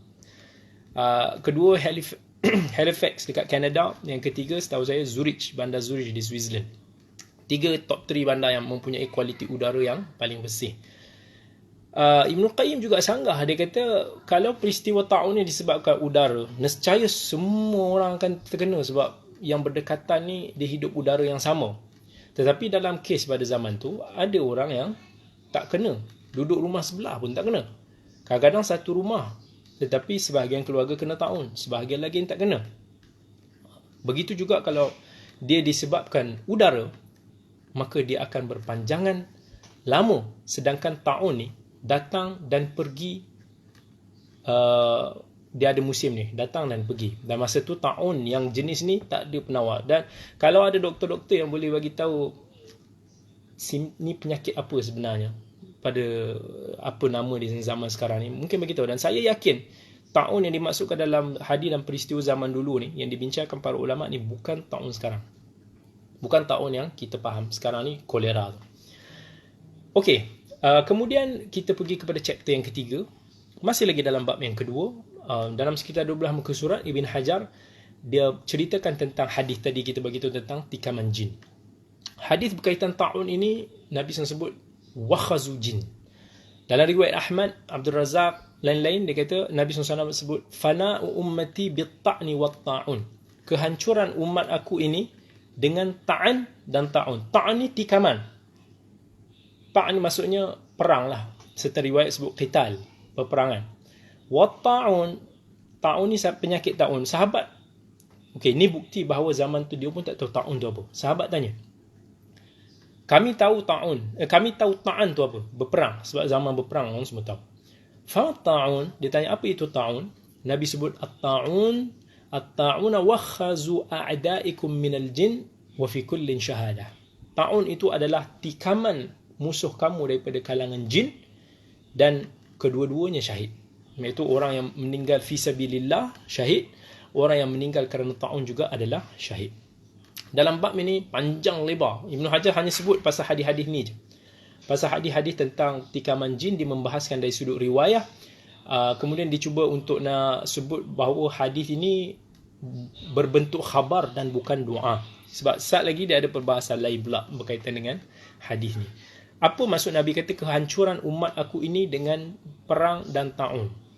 Kedua Halifax dekat Canada. Yang ketiga setahu saya Zurich, bandar Zurich di Switzerland. 3 top 3 bandar yang mempunyai kualiti udara yang paling bersih. Ibn Qayyim juga sanggah. Dia kata kalau peristiwa ta'un ni disebabkan udara, nescaya semua orang akan terkena, sebab yang berdekatan ni dia hidup udara yang sama. Tetapi dalam kes pada zaman tu, ada orang yang tak kena. Duduk rumah sebelah pun tak kena. Kadang-kadang satu rumah, tetapi sebahagian keluarga kena ta'un, sebahagian lagi yang tak kena. Begitu juga kalau dia disebabkan udara, maka dia akan berpanjangan lama. Sedangkan ta'un ni datang dan pergi, dia ada musim ni, datang dan pergi. Dan masa tu ta'un yang jenis ni tak ada penawar. Dan kalau ada doktor-doktor yang boleh bagi tahu ni penyakit apa sebenarnya, pada apa nama di zaman sekarang ni, mungkin bagi tahu. Dan saya yakin ta'un yang dimaksudkan dalam hadis dan peristiwa zaman dulu ni, yang dibincangkan para ulama ni, bukan ta'un sekarang. Bukan ta'un yang kita faham sekarang ni, kolera tu. Okey, kemudian kita pergi kepada chapter yang ketiga. Masih lagi dalam bab yang kedua. Dalam sekitar 12 muka surat, Ibn Hajar dia ceritakan tentang hadis tadi kita bagi tahu tentang tikaman jin. Hadis berkaitan ta'un ini Nabi SAW sebut wakhazu jin. Dalam riwayat Ahmad, Abdul Razak, lain-lain, dia kata Nabi SAW sebut fana'u ummati bit-ta'ni wat-ta'un. Kehancuran umat aku ini dengan ta'an dan ta'un. Ta'an ni tikaman. Ta'an ni maksudnya perang lah. Serta riwayat sebut qital, peperangan. Wat-ta'un, ta'un ni penyakit ta'un. Sahabat, okey, ni bukti bahawa zaman tu dia pun tak tahu ta'un tu apa. Sahabat tanya, kami tahu ta'un, kami tahu ta'an tu apa, berperang. Sebab zaman berperang orang semua tahu. Fa ta'un, dia tanya apa itu ta'un? Nabi sebut at-ta'una wakhazu a'da'ikum minal jin wa fi kullin syahadah. Ta'un itu adalah tikaman musuh kamu daripada kalangan jin, dan kedua-duanya syahid. Iaitu orang yang meninggal fi sabilillah syahid, orang yang meninggal kerana ta'un juga adalah syahid. Dalam bab ini panjang lebar. Ibn Hajar hanya sebut pasal hadis-hadis ni je. Pasal hadis-hadis tentang tikaman jin dia membahaskan dari sudut riwayah. Kemudian dicuba untuk nak sebut bahawa hadis ini berbentuk khabar dan bukan doa. Sebab saat lagi dia ada perbahasan lain pula berkaitan dengan hadis ni. Apa maksud Nabi kata kehancuran umat aku ini dengan perang dan ta'un?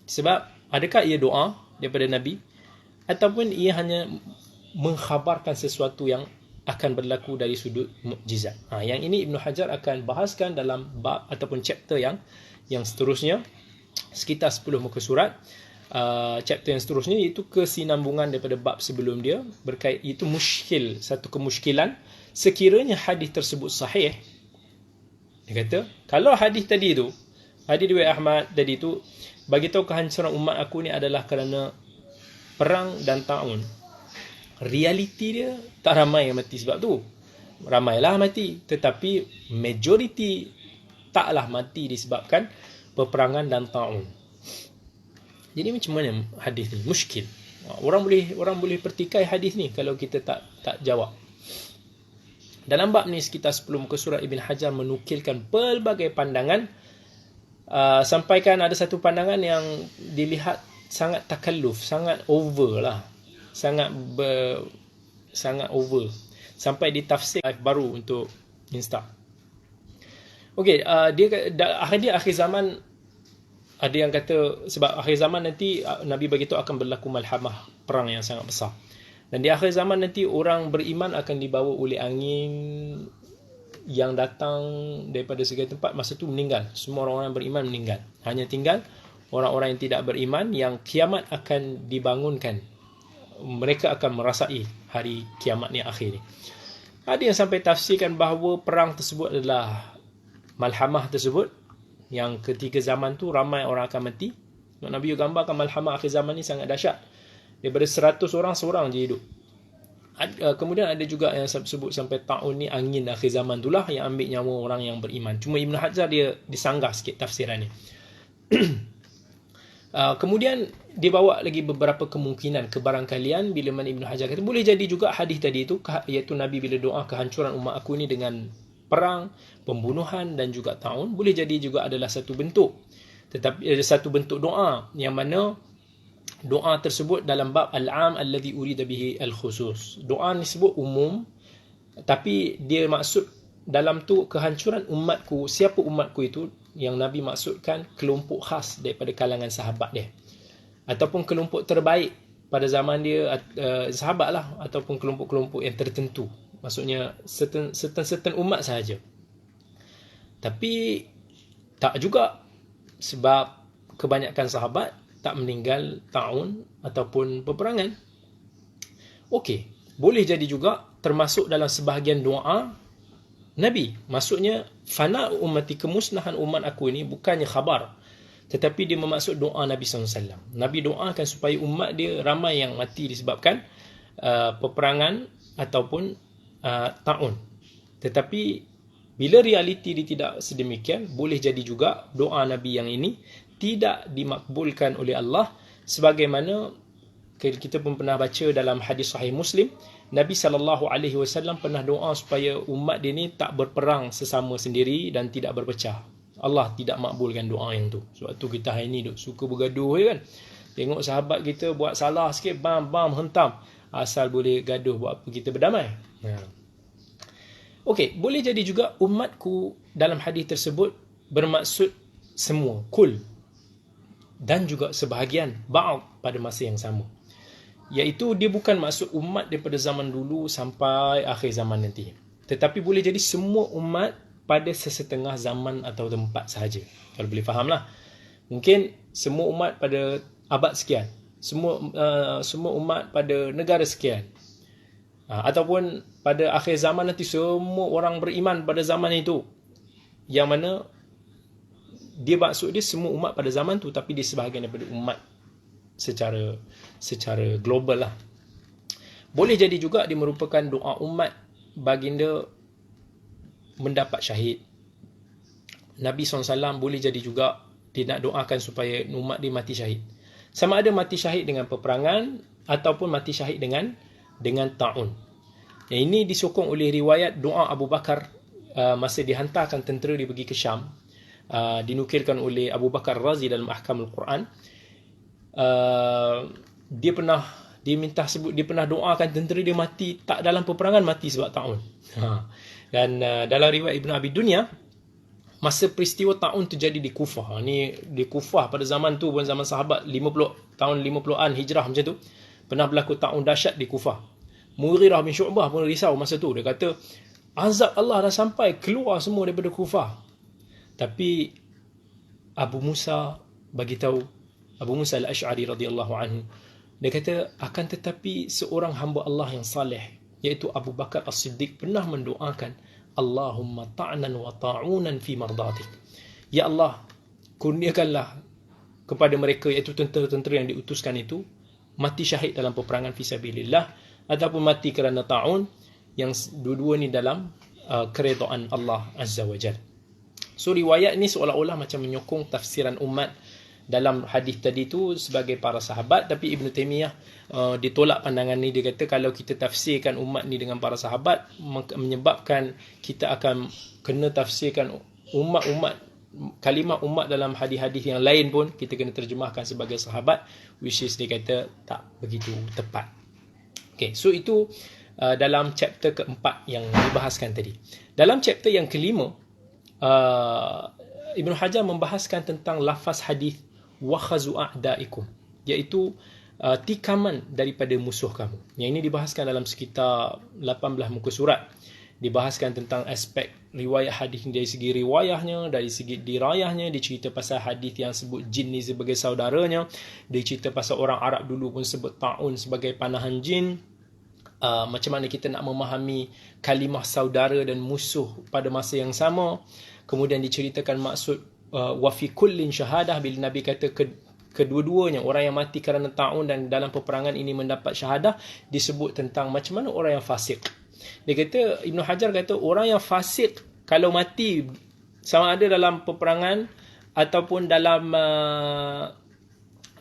Sebab adakah ia doa daripada Nabi, ataupun ia hanya mengkhabarkan sesuatu yang akan berlaku dari sudut mukjizat? Yang ini Ibn Hajar akan bahaskan dalam bab ataupun chapter yang seterusnya, sekitar 10 muka surat. Chapter yang seterusnya iaitu kesinambungan daripada bab sebelum dia, berkait itu muskil, satu kemuskilan sekiranya hadis tersebut sahih, dia kata, kalau hadis tadi tu, hadis riwayat Ahmad tadi tu, bagi tahu kehancuran umat aku ni adalah kerana perang dan taun. Realiti dia tak ramai yang mati sebab tu. Ramailah mati, tetapi majoriti taklah mati disebabkan peperangan dan taun. Jadi macam mana hadis ni? Muskil. Orang boleh pertikai hadis ni kalau kita tak jawab. Dalam bab ni sekitar 10 muka surat Ibn Hajar menukilkan pelbagai pandangan, sampaikan ada satu pandangan yang dilihat sangat takalluf, sangat over lah. Sangat over. Sampai ditafsir baru untuk Insta. Okey, dia akhir zaman, ada yang kata sebab akhir zaman nanti Nabi bagi tahu akan berlaku malhamah, perang yang sangat besar. Dan di akhir zaman nanti orang beriman akan dibawa oleh angin yang datang daripada segala tempat. Masa tu meninggal. Semua orang-orang beriman meninggal. Hanya tinggal orang-orang yang tidak beriman yang kiamat akan dibangunkan. Mereka akan merasai hari kiamat ni akhir ni. Ada yang sampai tafsirkan bahawa perang tersebut adalah malhamah tersebut, yang ketika zaman tu ramai orang akan mati. Nabi gambarkan malhamah akhir zaman ni sangat dahsyat. Daripada 100 orang, seorang je hidup. Kemudian ada juga yang sebut sampai tahun ni angin akhir zaman itulah yang ambil nyawa orang yang beriman. Cuma Ibn Hajar dia disanggah sikit tafsiran ni. Kemudian dia bawa lagi beberapa kemungkinan kebarangkalian bila mana Ibn Hajar kata boleh jadi juga hadis tadi itu, iaitu Nabi bila doa kehancuran umat aku ni dengan perang, pembunuhan dan juga taun, boleh jadi juga adalah satu bentuk. Tetapi ada satu bentuk doa yang mana doa tersebut dalam bab al-am alladhi urida bihi al-khusus. Doa ni sebut umum, tapi dia maksud dalam tu kehancuran umatku. Siapa umatku itu? Yang Nabi maksudkan kelompok khas daripada kalangan sahabat dia, ataupun kelompok terbaik pada zaman dia, sahabat lah, ataupun kelompok-kelompok yang tertentu. Maksudnya certain umat sahaja. Tapi tak juga, sebab kebanyakan sahabat tak meninggal taun ataupun peperangan. Okey, boleh jadi juga termasuk dalam sebahagian doa Nabi. Maksudnya fana ummati, kemusnahan umat aku ini bukannya khabar, tetapi dia memaksud doa Nabi SAW. Nabi doakan supaya umat dia ramai yang mati disebabkan peperangan ataupun taun. Tetapi bila realiti dia tidak sedemikian, boleh jadi juga doa Nabi yang ini tidak dimakbulkan oleh Allah, sebagaimana kita pun pernah baca dalam hadis sahih Muslim, Nabi SAW pernah doa supaya umat dia ni tak berperang sesama sendiri dan tidak berpecah. Allah tidak makbulkan doa yang tu. Sebab tu kita hari ni suka bergaduh kan. Tengok sahabat kita buat salah sikit, bam hentam. Asal boleh gaduh, buat apa kita berdamai. Okey, boleh jadi juga umatku dalam hadis tersebut bermaksud semua, kul, dan juga sebahagian, ba'd, pada masa yang sama. Iaitu dia bukan maksud umat daripada zaman dulu sampai akhir zaman nanti, tetapi boleh jadi semua umat pada sesetengah zaman atau tempat sahaja. Kalau boleh fahamlah. Mungkin semua umat pada abad sekian, semua umat pada negara sekian, ataupun pada akhir zaman nanti semua orang beriman pada zaman itu, yang mana dia maksud dia semua umat pada zaman tu, tapi dia sebahagian daripada umat secara global lah. Boleh jadi juga dia merupakan doa umat baginda mendapat syahid. Nabi SAW boleh jadi juga dia nak doakan supaya umat dia mati syahid. Sama ada mati syahid dengan peperangan ataupun mati syahid dengan taun. Yang ini disokong oleh riwayat doa Abu Bakar masa dihantarkan tentera dia pergi ke Syam. Dinukilkan oleh Abu Bakar Razi dalam Ahkamul Quran. Dia pernah doakan tentera dia mati tak dalam peperangan, mati sebab taun. Dan dalam riwayat Ibn Abi Dunya, masa peristiwa taun terjadi di Kufah. Ni di Kufah pada zaman tu, bukan zaman sahabat, 50 tahun 50-an hijrah macam tu, pernah berlaku taun dahsyat di Kufah. Mughirah bin Syu'bah pun risau masa tu. Dia kata azab Allah dah sampai, keluar semua daripada Kufah. Tapi Abu Musa bagi tahu, Abu Musa al-Ash'ari radhiyallahu anhu, dia kata akan tetapi seorang hamba Allah yang saleh iaitu Abu Bakar As-Siddiq pernah mendoakan, Allahumma ta'nan wa ta'unan fi mardatik. Ya Allah, kurniakanlah kepada mereka, iaitu tentera-tentera yang diutuskan itu, mati syahid dalam peperangan fisabilillah ataupun mati kerana ta'un, yang dua-dua ni dalam keredaan Allah Azza wa Jalla. So riwayat ni seolah-olah macam menyokong tafsiran umat dalam hadis tadi tu sebagai para sahabat, tapi Ibn Taymiyah ditolak pandangan ni. Dia kata kalau kita tafsirkan umat ni dengan para sahabat, menyebabkan kita akan kena tafsirkan umat-umat, kalimah umat dalam hadis-hadis yang lain pun kita kena terjemahkan sebagai sahabat, which is dia kata tak begitu tepat. Okay, so itu dalam chapter keempat yang dibahaskan tadi. Dalam chapter yang kelima, Ibn Hajar membahaskan tentang lafaz hadis wa khazu a'daikum, iaitu tikaman daripada musuh kamu. Yang ini dibahaskan dalam sekitar 18 muka surat. Dibahaskan tentang aspek riwayat hadis dari segi riwayahnya, dari segi dirayahnya, dicerita pasal hadis yang sebut jin ni sebagai saudaranya, dicerita pasal orang Arab dulu pun sebut ta'un sebagai panahan jin. Macam mana kita nak memahami kalimah saudara dan musuh pada masa yang sama. Kemudian diceritakan maksud wa fi kullin syahadah, bila Nabi kata kedua-duanya, orang yang mati kerana ta'un dan dalam peperangan ini mendapat syahadah, disebut tentang macam mana orang yang fasik. Dia kata, Ibn Hajar kata, orang yang fasik kalau mati sama ada dalam peperangan ataupun dalam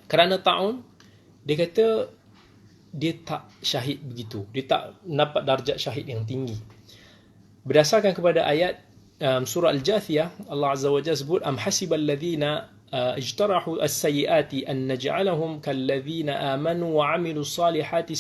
kerana ta'un, dia kata dia tak syahid begitu. Dia tak dapat darjat syahid yang tinggi. Berdasarkan kepada ayat surah Al-Jathiyah, Allah Azza wa Jalla sebut, am hasibal ladzina ijtarahu as-sayyiati an naj'alahum kal ladzina amanu wa 'amilus salihati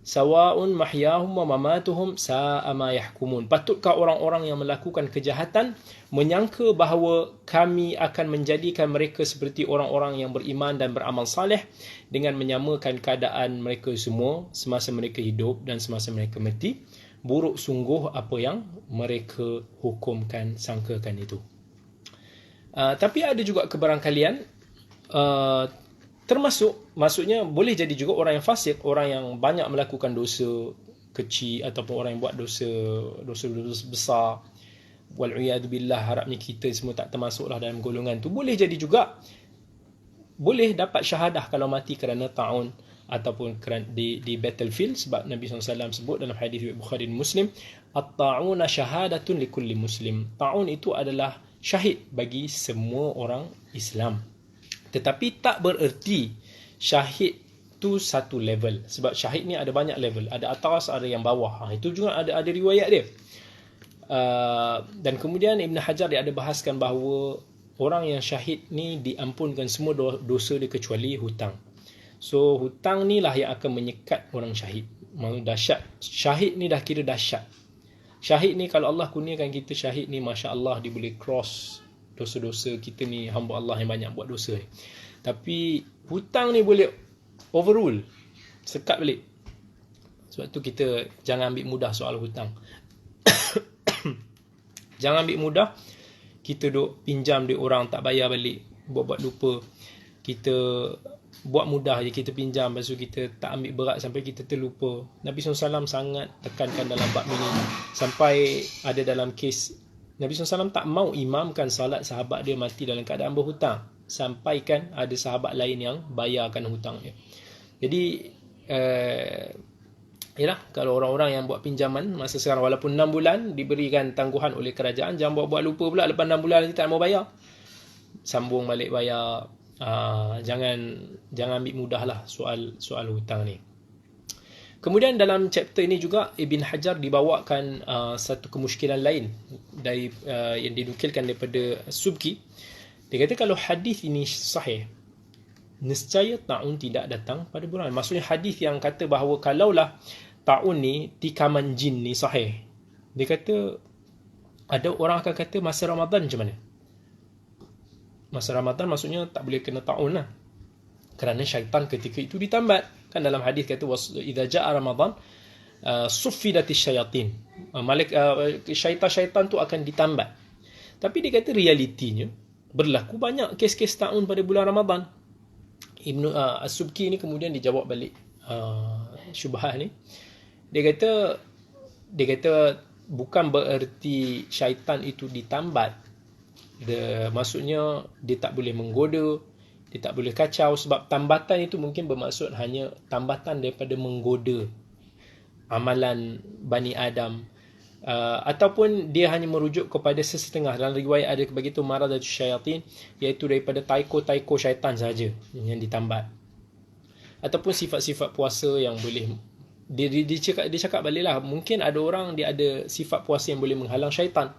sawa'un mahyahum wa mamatuhum sa'a ma yahkumun. Patutkah orang-orang yang melakukan kejahatan menyangka bahawa kami akan menjadikan mereka seperti orang-orang yang beriman dan beramal saleh dengan menyamakan keadaan mereka semua semasa mereka hidup dan semasa mereka mati? Buruk sungguh apa yang mereka hukumkan, sangkakan itu. Tapi ada juga kebarangkalian, maksudnya boleh jadi juga orang yang fasik, orang yang banyak melakukan dosa kecil ataupun orang yang buat dosa besar, wal'iyadu billah, harapnya kita semua tak termasuklah dalam golongan tu. Boleh jadi juga boleh dapat syahadah kalau mati kerana ta'un ataupun di battlefield, sebab Nabi SAW sebut dalam hadis Bukhari dan Muslim, at-ta'una syahadatun likulli muslim. Ta'un itu adalah syahid bagi semua orang Islam. Tetapi tak bererti syahid tu satu level, sebab syahid ni ada banyak level, ada atas, ada yang bawah. Itu juga ada riwayat dia. Dan kemudian Ibn Hajar dia ada bahaskan bahawa orang yang syahid ni diampunkan semua dosa dia kecuali hutang. So hutang ni lah yang akan menyekat orang syahid. Dahsyat. Syahid ni dah kira dahsyat. Syahid ni kalau Allah kurniakan kita syahid ni, Masya Allah, dia boleh cross dosa-dosa kita ni, hamba Allah yang banyak buat dosa ni. Tapi hutang ni boleh overrule, sekat balik. Sebab tu kita jangan ambil mudah soal hutang. Jangan ambil mudah kita duk pinjam duit orang tak bayar balik, buat-buat lupa. Kita buat mudah je, kita pinjam, lepas tu kita tak ambil berat sampai kita terlupa. Nabi SAW sangat tekankan dalam bab ini, sampai ada dalam kes Nabi SAW tak mau imamkan salat sahabat dia mati dalam keadaan berhutang, sampaikan ada sahabat lain yang bayarkan hutangnya. Jadi yalah, kalau orang-orang yang buat pinjaman masa sekarang, walaupun 6 bulan diberikan tangguhan oleh kerajaan, jangan buat-buat lupa pula lepas 6 bulan nanti tak mau bayar, sambung balik bayar. Jangan ambil mudah lah soal hutang ni. Kemudian dalam chapter ini juga Ibn Hajar dibawakan satu kemusykilan lain dari yang dinukilkan daripada Subki. Dia kata kalau hadis ini sahih, nescaya ta'un tidak datang pada bulan. Maksudnya hadis yang kata bahawa kalaulah ta'un ni, tikaman jin ni sahih, dia kata ada orang akan kata masa Ramadan macam mana? Masa Ramadan maksudnya tak boleh kena ta'un lah, kerana syaitan ketika itu ditambat. Kan dalam hadis kata idza jaa Ramadan suffidatis syayatin, syaitan-syaitan tu akan ditambat. Tapi dia kata realitinya berlaku banyak kes-kes ta'un pada bulan Ramadan. Ibnu As-Subki ni kemudian dijawab balik syubhat ni. dia kata bukan bererti syaitan itu ditambat. Maksudnya dia tak boleh menggoda, dia tak boleh kacau, sebab tambatan itu mungkin bermaksud hanya tambatan daripada menggoda amalan Bani Adam, ataupun dia hanya merujuk kepada sesetengah. Dalam riwayat ada begitu maradatus syaitan, iaitu daripada taiko-taiko syaitan saja yang ditambat, ataupun sifat-sifat puasa yang boleh dia cakap baliklah, mungkin ada orang dia ada sifat puasa yang boleh menghalang syaitan.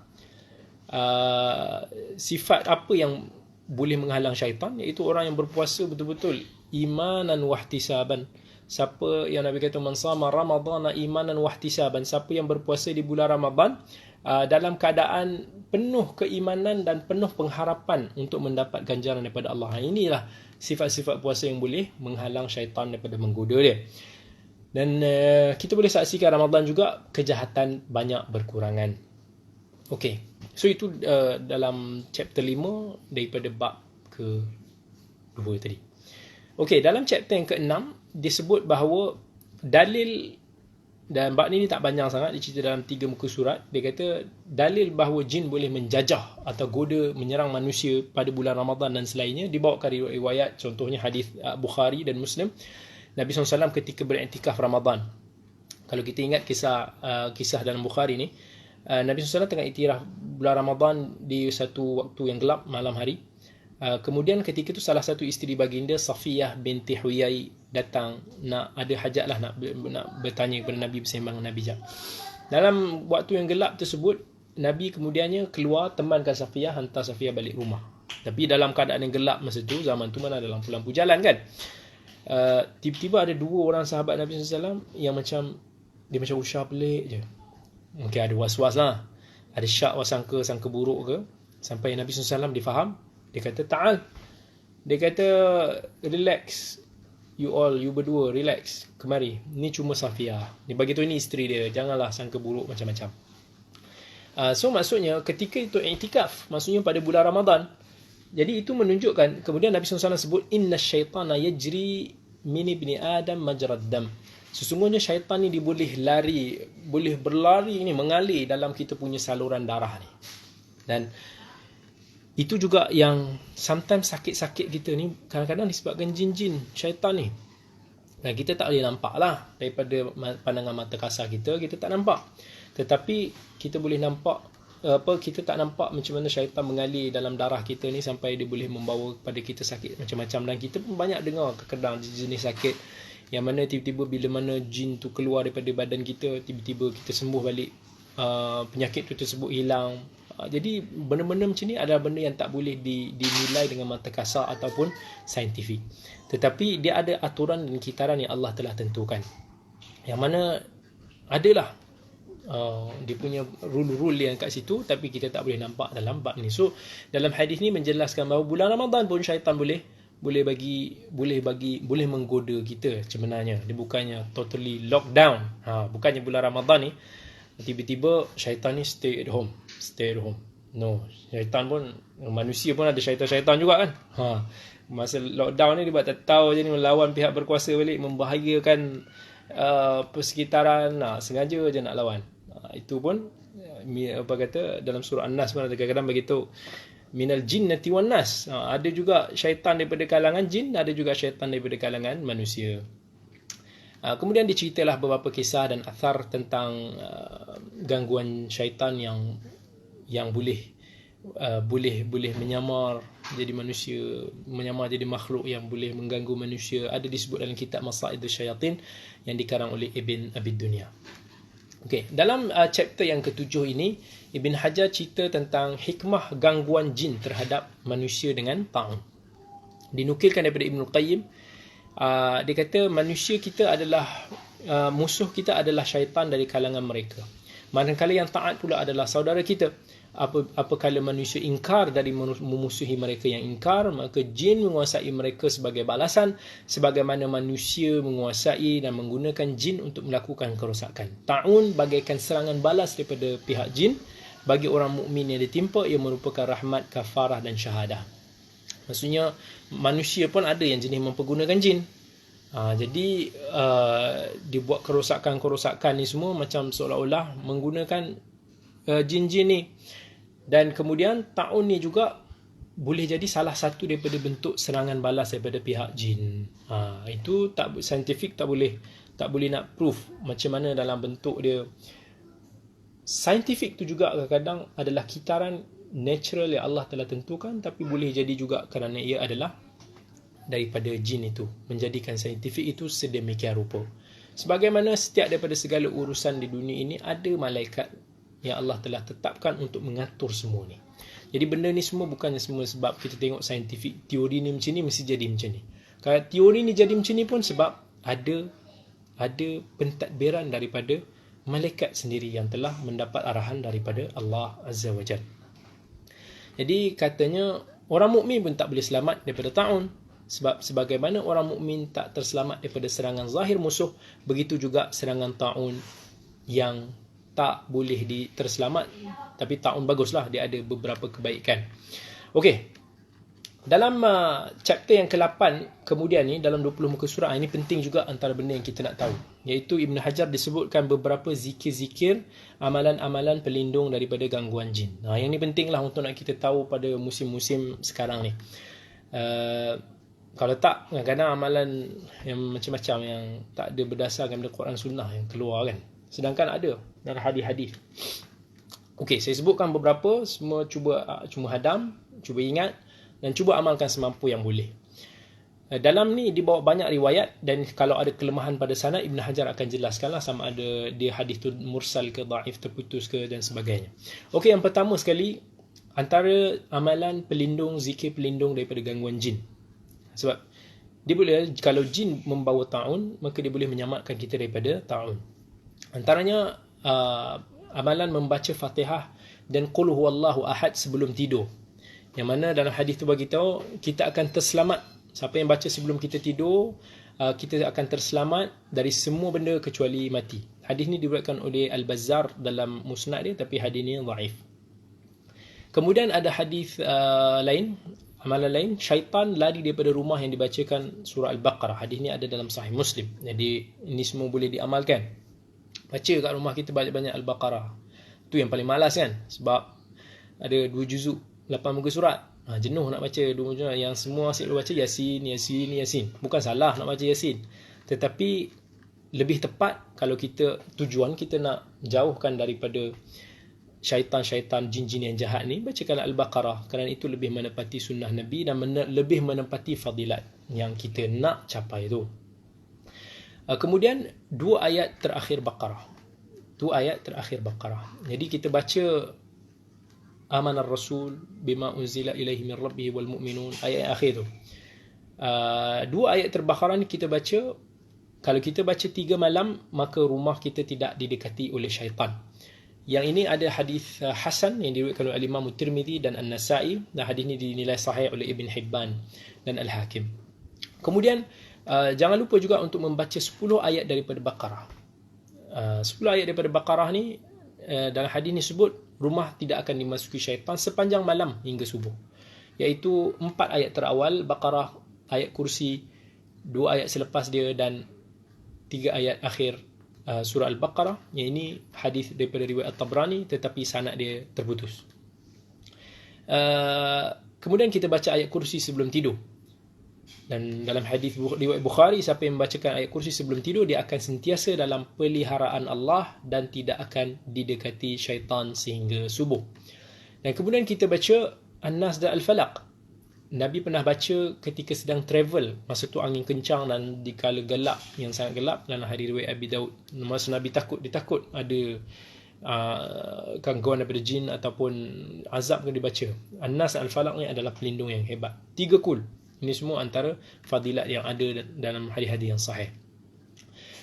Sifat apa yang boleh menghalang syaitan, iaitu orang yang berpuasa betul-betul imanan wahtisaban. Siapa yang Nabi kata man sama ramadhana imanan wahtisaban, siapa yang berpuasa di bulan Ramadan dalam keadaan penuh keimanan dan penuh pengharapan untuk mendapat ganjaran daripada Allah. Inilah sifat-sifat puasa yang boleh menghalang syaitan daripada menggoda dia. Dan kita boleh saksikan Ramadan juga kejahatan banyak berkurangan. Okey, so itu dalam chapter 5 daripada bab ke-2 tadi. Okey, dalam chapter yang ke-6 disebut bahawa dalil, dan bab ni tak panjang sangat, dia cerita dalam 3 muka surat. Dia kata dalil bahawa jin boleh menjajah atau goda menyerang manusia pada bulan Ramadan dan selainnya dibawakan riwayat, contohnya hadis Bukhari dan Muslim. Nabi SAW ketika beriktikaf Ramadan, kalau kita ingat kisah dalam Bukhari ni, Nabi SAW tengah iktiraf bulan Ramadan di satu waktu yang gelap malam hari. Kemudian ketika itu salah satu isteri baginda Safiyah binti Huyai datang, nak ada hajat lah, nak bertanya kepada Nabi, bersembang dengan Nabi jap. Dalam waktu yang gelap tersebut, Nabi kemudiannya keluar temankan Safiyah, hantar Safiyah balik rumah. Tapi dalam keadaan yang gelap masa tu, zaman tu mana ada lampu-lampu jalan kan. Tiba-tiba ada 2 orang sahabat Nabi SAW yang macam, dia macam usah pelik je. Mungkin ada was-was lah, ada syak sangka buruk ke, sampai Nabi SAW dia faham. Dia kata ta'al, dia kata relax, you berdua relax, kemari, ni cuma Safiyah. Dia bagi tahu ini isteri dia, janganlah sangka buruk macam-macam. So maksudnya ketika itu i'tikaf, maksudnya pada bulan Ramadan. Jadi itu menunjukkan, kemudian Nabi SAW sebut inna syaitana yajri min ibni Adam majrad dam. Sesungguhnya syaitan ni dia boleh berlari ni, mengalir dalam kita punya saluran darah ni. Dan itu juga yang sometimes sakit-sakit kita ni kadang-kadang disebabkan jin-jin syaitan ni. Dan kita tak boleh nampak lah, daripada pandangan mata kasar kita tak nampak. Tetapi kita boleh nampak, kita tak nampak macam mana syaitan mengalir dalam darah kita ni sampai dia boleh membawa kepada kita sakit macam-macam. Dan kita pun banyak dengar kadang jenis sakit yang mana tiba-tiba bila mana jin tu keluar daripada badan kita, tiba-tiba kita sembuh balik, penyakit tu tersebut hilang. Jadi benda-benda macam ni adalah benda yang tak boleh dinilai dengan mata kasar ataupun saintifik. Tetapi dia ada aturan dan kitaran yang Allah telah tentukan, yang mana adalah dia punya rule-rule yang kat situ, tapi kita tak boleh nampak dalam bab ni. So dalam hadis ni menjelaskan bahawa bulan Ramadan pun syaitan boleh menggoda kita sebenarnya. Dia bukannya totally lockdown. Bukannya bulan Ramadan ni tiba-tiba syaitan ni stay at home. No, syaitan pun, manusia pun ada syaitan-syaitan juga kan. Masa lockdown ni dia buat tak tahu je ni, melawan pihak berkuasa balik, membahayakan persekitaran, sengaja je nak lawan. Itu pun apa kata dalam surah An-Nas pun ada kadang-kadang begitu, minal jinnati wan nas. Ada juga syaitan daripada kalangan jin, ada juga syaitan daripada kalangan manusia. Kemudian diceritalah beberapa kisah dan athar tentang gangguan syaitan yang boleh menyamar jadi manusia, menyamar jadi makhluk yang boleh mengganggu manusia. Ada disebut dalam kitab Masaidus Syayatin yang dikarang oleh Ibn Abi Dunya. Okey, dalam chapter yang ke-7 ini, Ibn Hajar cerita tentang hikmah gangguan jin terhadap manusia dengan ta'un. Dinukilkan daripada Ibn Qayyim, dia kata manusia kita adalah musuh kita adalah syaitan dari kalangan mereka. Manakala yang taat pula adalah saudara kita. Apabila manusia ingkar dari memusuhi mereka yang ingkar, maka jin menguasai mereka sebagai balasan, sebagaimana manusia menguasai dan menggunakan jin untuk melakukan kerosakan. Ta'un bagaikan serangan balas daripada pihak jin. Bagi orang mukmin yang ditimpa, ia merupakan rahmat, kafarah dan syahadah. Maksudnya manusia pun ada yang jenis mempergunakan jin. Jadi dibuat kerosakan-kerosakan ni semua macam seolah-olah menggunakan jin-jin ni. Dan kemudian taun ni juga boleh jadi salah satu daripada bentuk serangan balas daripada pihak jin. Itu tak scientific, tak boleh nak proof macam mana dalam bentuk dia. Scientific tu juga kadang-kadang adalah kitaran natural yang Allah telah tentukan, tapi boleh jadi juga kerana ia adalah daripada jin itu, menjadikan saintifik itu sedemikian rupa. Sebagaimana setiap daripada segala urusan di dunia ini ada malaikat yang Allah telah tetapkan untuk mengatur semua ni. Jadi benda ni semua bukannya semua sebab kita tengok saintifik, teori ni macam ni mesti jadi macam ni. Kalau teori ni jadi macam ni pun sebab ada pentadbiran daripada malaikat sendiri yang telah mendapat arahan daripada Allah Azza wa Jalla. Jadi katanya orang mukmin pun tak boleh selamat daripada taun. Sebab sebagaimana orang mukmin tak terselamat daripada serangan zahir musuh, begitu juga serangan taun yang tak boleh terselamat. Tapi taun baguslah, dia ada beberapa kebaikan. Okey. Dalam chapter yang ke-8 kemudian ni, dalam 20 muka surah, ini penting juga antara benda yang kita nak tahu, iaitu Ibn Hajar disebutkan beberapa zikir-zikir, amalan-amalan pelindung daripada gangguan jin. Yang ni penting lah untuk nak kita tahu pada musim-musim sekarang ni. Kalau tak, kadang-kadang amalan yang macam-macam yang tak ada berdasarkan daripada Quran Sunnah yang keluar kan. Sedangkan ada dalam hadis-hadis. Okey, saya sebutkan beberapa, semua cuba hadam, cuba ingat dan cuba amalkan semampu yang boleh. Dalam ni dibawa banyak riwayat, dan kalau ada kelemahan pada sanad, Ibn Hajar akan jelaskanlah sama ada dia hadis tu mursal ke, dhaif, terputus ke dan sebagainya. Okey, yang pertama sekali, antara amalan pelindung, zikir pelindung daripada gangguan jin. Sebab dia boleh, kalau jin membawa taun, maka dia boleh menyelamatkan kita daripada taun. Antaranya amalan membaca Fatihah dan Qul huwallahu ahad sebelum tidur. Yang mana dalam hadis tu bagi tahu kita akan terselamat. Siapa yang baca sebelum kita tidur, kita akan terselamat dari semua benda kecuali mati. Hadis ni diriwayatkan oleh Al-Bazzar dalam musnad dia, tapi hadis ni dhaif. Kemudian ada hadis lain, amalan lain, syaitan lari daripada rumah yang dibacakan surah Al-Baqarah. Hadis ni ada dalam Sahih Muslim. Jadi ini semua boleh diamalkan. Baca kat rumah kita banyak-banyak Al-Baqarah. Tu yang paling malas kan, sebab ada 2 juzuk, 8 muka surat. Jenuh nak baca 2 juzuk. Yang semua asyik baca Yasin. Bukan salah nak baca Yasin, tetapi lebih tepat kalau kita tujuan kita nak jauhkan daripada syaitan-syaitan, jin-jin yang jahat ni, bacakan Al-Baqarah, kerana itu lebih menepati sunnah Nabi dan lebih menepati fadilat yang kita nak capai tu. Kemudian 2 ayat terakhir Baqarah. Jadi kita baca Amanar Rasul bima unzila ilaihi min rabbihi wal mu'minun, ayat akhir tu. 2 ayat terbaqarah ni kita baca, kalau kita baca 3 malam, maka rumah kita tidak didekati oleh syaitan. Yang ini ada hadis hasan yang diriwayatkan oleh Imam Tirmizi dan An-Nasa'i, dan hadis ini dinilai sahih oleh Ibn Hibban dan Al-Hakim. Kemudian jangan lupa juga untuk membaca 10 ayat daripada Baqarah. 10 ayat daripada Baqarah ni, dalam hadis ni sebut rumah tidak akan dimasuki syaitan sepanjang malam hingga subuh. Iaitu 4 ayat terawal Baqarah, ayat kursi, 2 ayat selepas dia, dan 3 ayat akhir surah Al-Baqarah. Yang ini hadis daripada riwayat At-Tabrani, tetapi sanad dia terputus. Kemudian kita baca ayat kursi sebelum tidur. Dan dalam hadis riwayat Bukhari, siapa yang membacakan ayat kursi sebelum tidur, dia akan sentiasa dalam peliharaan Allah dan tidak akan didekati syaitan sehingga subuh. Dan kemudian kita baca An-Nas dan Al-Falaq. Nabi pernah baca ketika sedang travel, masa tu angin kencang dan dikala gelap, yang sangat gelap. Dalam hadis riwayat Abi Daud, masa Nabi dia takut ada gangguan daripada jin ataupun azab, kena dibaca An-Nas dan Al-Falaq ni adalah pelindung yang hebat. 3 kul. Ini semua antara fadilat yang ada dalam hadis-hadis yang sahih.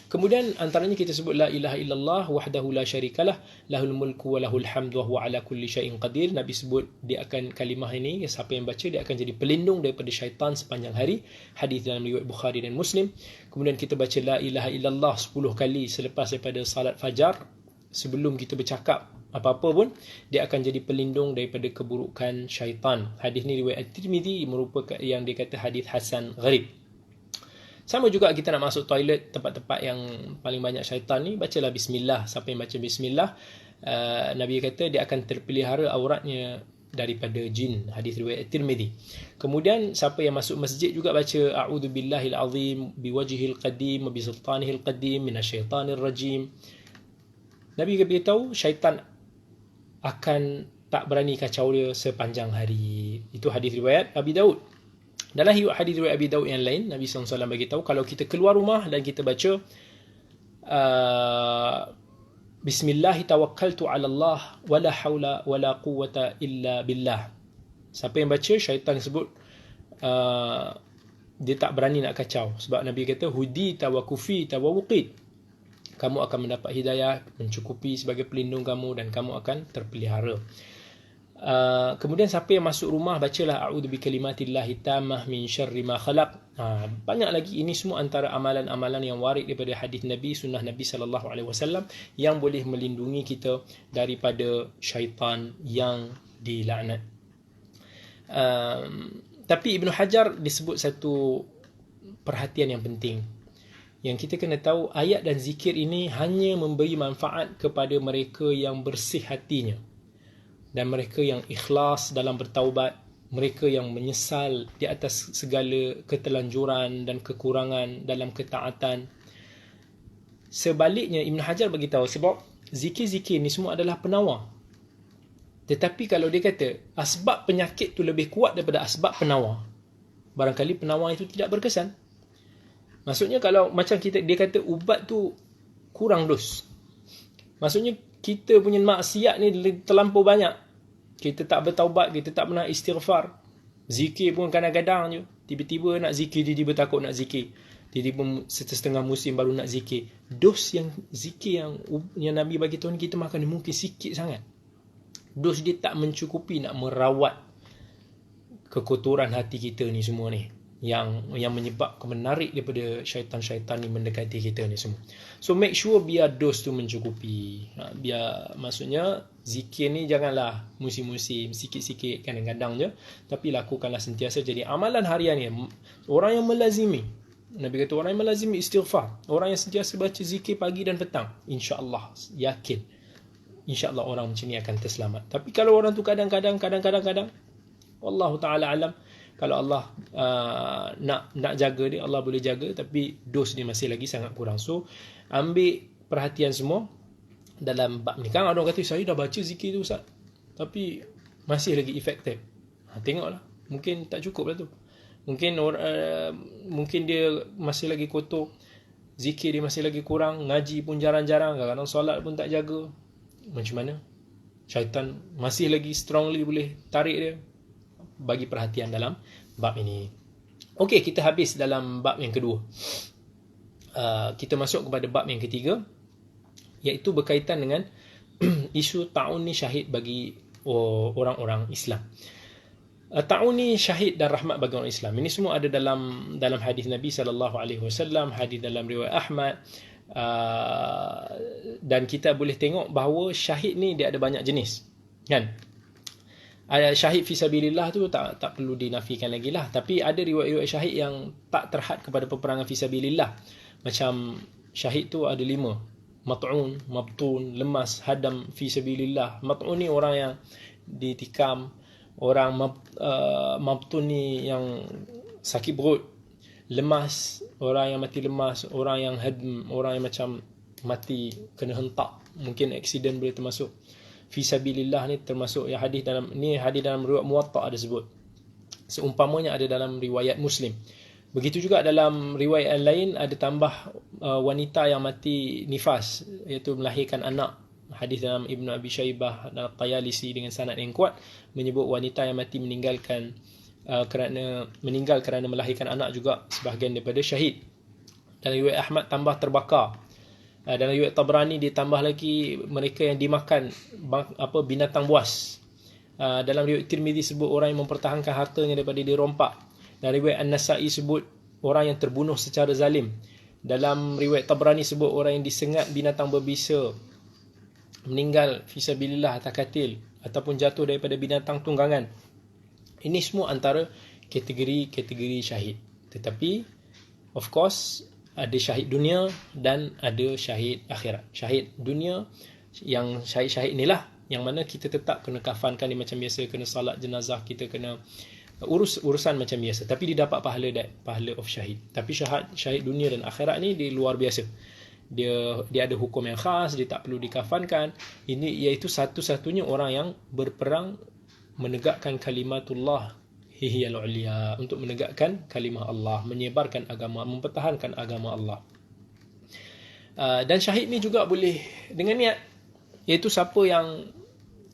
Kemudian antaranya kita sebut la ilaha illallah wahdahu la syarikalah lahul mulku wa lahul hamdu wa huwa ala kulli syai'in qadir. Nabi sebut dia akan kalimah ini, siapa yang baca dia akan jadi pelindung daripada syaitan sepanjang hari. Hadis dalam riwayat Bukhari dan Muslim. Kemudian kita baca la ilaha illallah 10 kali selepas daripada salat fajar, sebelum kita bercakap apa-apa pun, dia akan jadi pelindung daripada keburukan syaitan. Hadis ni riwayat Tirmizi, merupakan yang dia kata hadis hasan gharib. Sama juga kita nak masuk toilet, tempat-tempat yang paling banyak syaitan ni, bacalah bismillah. Siapa yang baca bismillah, Nabi kata dia akan terpelihara auratnya daripada jin. Hadis riwayat Tirmizi. Kemudian siapa yang masuk masjid juga baca a'udzubillahil azim biwajhil qadim wa bisultanihil qadim minasyaitanir rajim. Nabi beritahu syaitan akan tak berani kacau dia sepanjang hari. Itu hadis riwayat Abi Daud. Dalam hadis riwayat Abi Daud yang lain, Nabi SAW beritahu kalau kita keluar rumah dan kita baca Bismillah tawakkaltu ala Allah wala haula wala quwwata illa billah. Siapa yang baca, syaitan sebut dia tak berani nak kacau. Sebab Nabi kata hudita wa kufita wa wuqit. Kamu akan mendapat hidayah, mencukupi sebagai pelindung kamu, dan kamu akan terpelihara. Kemudian siapa yang masuk rumah, bacalah a'udzu bikalimatillahi tammah min syarri ma khalaq. Banyak lagi. Ini semua antara amalan-amalan yang warid daripada hadis Nabi, sunnah Nabi sallallahu alaihi wasallam yang boleh melindungi kita daripada syaitan yang dilaknat. Tapi Ibn Hajar disebut satu perhatian yang penting. Yang kita kena tahu, ayat dan zikir ini hanya memberi manfaat kepada mereka yang bersih hatinya, dan mereka yang ikhlas dalam bertaubat, mereka yang menyesal di atas segala ketelanjuran dan kekurangan dalam ketaatan. Sebaliknya, Ibn Hajar beritahu, sebab zikir-zikir ni semua adalah penawar. Tetapi kalau dia kata asbab penyakit tu lebih kuat daripada asbab penawar, barangkali penawar itu tidak berkesan. Maksudnya kalau macam dia kata ubat tu kurang dos. Maksudnya kita punya maksiat ni terlampau banyak. Kita tak bertaubat, kita tak pernah istighfar. Zikir pun kadang-kadang je. Tiba-tiba nak zikir, tiba-tiba takut nak zikir. Tiba-tiba setengah musim baru nak zikir. Dos yang zikir yang Nabi bagi tahu ni kita makan ni mungkin sikit sangat. Dos dia tak mencukupi nak merawat kekotoran hati kita ni semua ni. Yang menyebabkan menarik daripada syaitan-syaitan ni mendekati kita ni semua. So make sure biar dos tu mencukupi. Biar maksudnya zikir ni janganlah musim-musim, sikit-sikit, kadang-kadang je, tapi lakukanlah sentiasa. Jadi amalan harian ni, orang yang melazimi, Nabi kata orang yang melazimi istighfar, orang yang sentiasa baca zikir pagi dan petang, insya-Allah, yakin insya-Allah orang macam ni akan terselamat. Tapi kalau orang tu kadang-kadang wallahu taala alam, kalau Allah nak jaga dia, Allah boleh jaga, tapi dos dia masih lagi sangat kurang. So ambil perhatian semua dalam bab ni. Kan ada orang kata saya dah baca zikir tu Ustaz, tapi masih lagi efektif. Tengoklah, mungkin tak cukup lah tu. Mungkin dia masih lagi kotor, zikir dia masih lagi kurang, ngaji pun jarang-jarang, kadang-kadang solat pun tak jaga. Macam mana? Syaitan masih lagi strongly boleh tarik dia. Bagi perhatian dalam bab ini. Okey, kita habis dalam bab yang kedua. Kita masuk kepada bab yang ketiga, iaitu berkaitan dengan isu ta'un ni syahid bagi orang-orang Islam. Ta'un ni syahid dan rahmat bagi orang Islam. Ini semua ada dalam hadis Nabi SAW, hadis dalam riwayat Ahmad. Dan kita boleh tengok bahawa syahid ni dia ada banyak jenis, kan? Syahid fisabilillah tu tak perlu dinafikan lagi lah. Tapi ada riwayat-riwayat syahid yang tak terhad kepada peperangan fisabilillah. Macam syahid tu ada 5. Mat'un, mabtun, lemas, hadam fisabilillah. Mat'un ni orang yang ditikam. Orang mabtun ni yang sakit perut. Lemas, orang yang mati lemas. Orang yang hadam, orang yang macam mati kena hentak. Mungkin aksiden boleh termasuk. Fisabilillah ni termasuk yang hadis dalam riwayat Muwatta ada sebut. Seumpamanya ada dalam riwayat Muslim. Begitu juga dalam riwayat lain ada tambah wanita yang mati nifas, iaitu melahirkan anak. Hadis dalam Ibnu Abi Syaibah dan Tayalisi dengan sanad yang kuat menyebut wanita yang mati meninggal kerana melahirkan anak juga sebahagian daripada syahid. Dalam riwayat Ahmad tambah terbakar. Dalam riwayat Tabrani ditambah lagi mereka yang dimakan binatang buas. Dalam riwayat Tirmizi sebut orang yang mempertahankan hartanya daripada dirompak. Dalam riwayat An-Nasa'i sebut orang yang terbunuh secara zalim. Dalam riwayat Tabrani sebut orang yang disengat binatang berbisa, meninggal fisabilillah atas katil, ataupun jatuh daripada binatang tunggangan. Ini semua antara kategori-kategori syahid. Tetapi Of course, ada syahid dunia dan ada syahid akhirat. Syahid dunia, yang syahid-syahid inilah yang mana kita tetap kena kafankan dia macam biasa, kena salat jenazah, kita kena urusan macam biasa, tapi dia dapat pahala of syahid. Tapi syahid dunia dan akhirat ni dia luar biasa. Dia ada hukum yang khas, dia tak perlu dikafankan. Ini iaitu satu-satunya orang yang berperang menegakkan kalimatullah hiyal ulia, untuk menegakkan kalimah Allah, menyebarkan agama, mempertahankan agama Allah. Dan syahid ni juga boleh dengan niat, iaitu siapa yang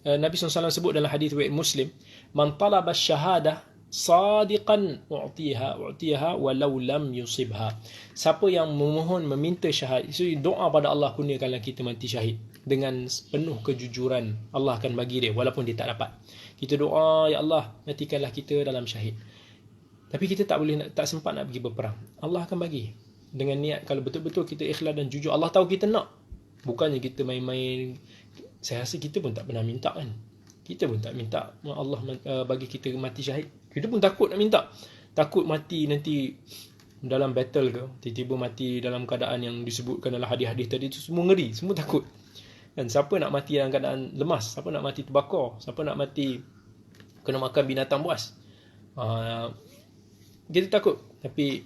Nabi SAW sebut dalam hadis riwayat Muslim, man talaba syahadah sadiqan u'tiha walau lam yusibha. Siapa yang memohon, meminta syahid, so doa pada Allah, kurniakanlah kita mati syahid, dengan penuh kejujuran Allah akan bagi dia walaupun dia tak dapat. Kita doa, ya Allah matikanlah kita dalam syahid, tapi kita tak sempat nak pergi berperang, Allah akan bagi dengan niat. Kalau betul-betul kita ikhlas dan jujur, Allah tahu kita nak, bukannya kita main-main. Saya rasa kita pun tak pernah minta kan. Kita pun tak minta Allah bagi kita mati syahid. Kita pun takut nak minta. Takut mati nanti dalam battle ke, tiba-tiba mati dalam keadaan yang disebutkan dalam hadis-hadis tadi tu, semua ngeri, semua takut. Dan siapa nak mati dalam keadaan lemas? Siapa nak mati terbakar? Siapa nak mati kena makan binatang buas? Kita takut. Tapi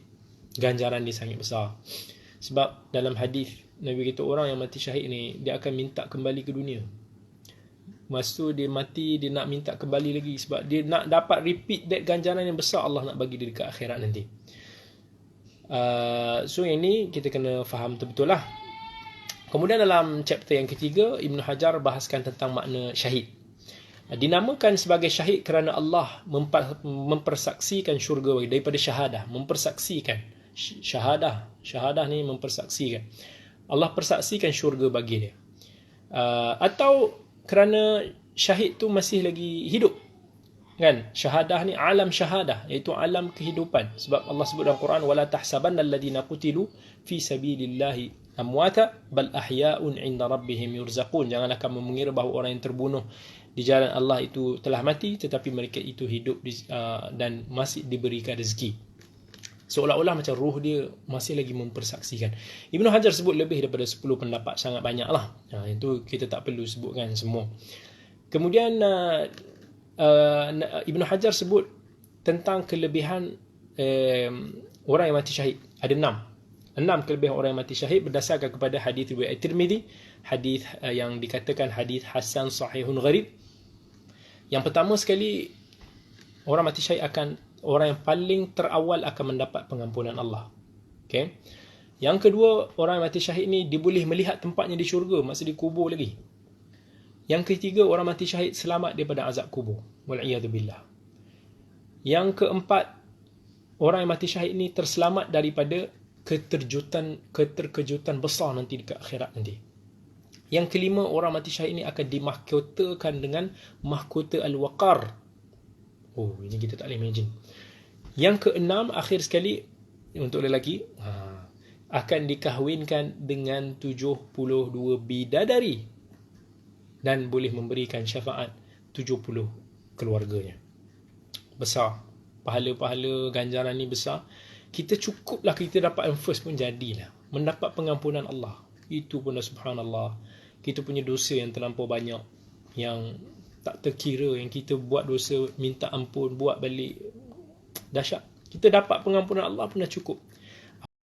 ganjaran dia sangat besar. Sebab dalam hadis Nabi kata orang yang mati syahid ni, dia akan minta kembali ke dunia. Masa tu dia mati, dia nak minta kembali lagi, sebab dia nak dapat repeat that ganjaran yang besar Allah nak bagi dia dekat akhirat nanti. So yang ni kita kena faham betul-betul lah. Kemudian dalam chapter yang ketiga, Ibn Hajar bahaskan tentang makna syahid. Dinamakan sebagai syahid kerana Allah mempersaksikan syurga bagi, daripada syahadah, mempersaksikan. Syahadah ni mempersaksikan. Allah persaksikan syurga bagi dia. Atau kerana syahid tu masih lagi hidup, kan? Syahadah ni alam syahadah, iaitu alam kehidupan. Sebab Allah sebut dalam Quran, wala tahsabanna alladhina qutilu fi sabilillahi amwata bal ahya'un 'inda rabbihim yurzaqun. Janganlah kamu mengira bahawa orang yang terbunuh di jalan Allah itu telah mati, tetapi mereka itu hidup dan masih diberikan rezeki. Seolah-olah macam roh dia masih lagi mempersaksikan. Ibn Hajar sebut lebih daripada 10 pendapat, sangat banyak lah. Itu kita tak perlu sebutkan semua. Kemudian Ibn Hajar sebut tentang kelebihan orang yang mati syahid. Ada 6 kelebihan orang yang mati syahid berdasarkan kepada hadis riwayat Tirmizi, hadis yang dikatakan hadis hasan sahihun gharib. Yang pertama sekali, orang mati syahid orang yang paling terawal akan mendapat pengampunan Allah. Okay? Yang kedua, orang yang mati syahid ni dia boleh melihat tempatnya di syurga masa di kubur lagi. Yang ketiga, orang mati syahid selamat daripada azab kubur. Wal'iyadzubillah. Yang keempat, orang yang mati syahid ni terselamat daripada keterkejutan besar nanti dekat akhirat nanti. Yang kelima, orang mati syahid ni akan dimahkotakan dengan mahkota al-waqar. Oh, ini kita tak boleh imagine. Yang keenam, akhir sekali, untuk lelaki, akan dikahwinkan dengan 72 bidadari dan boleh memberikan syafaat 70 keluarganya. Besar. Pahala-pahala ganjaran ni besar. Kita cukuplah kita dapat yang first pun jadilah. Mendapat pengampunan Allah. Itu pun dah subhanallah. Kita punya dosa yang terlampau banyak, yang tak terkira, yang kita buat dosa, minta ampun, buat balik, dahsyat. Kita dapat pengampunan Allah pun dah cukup.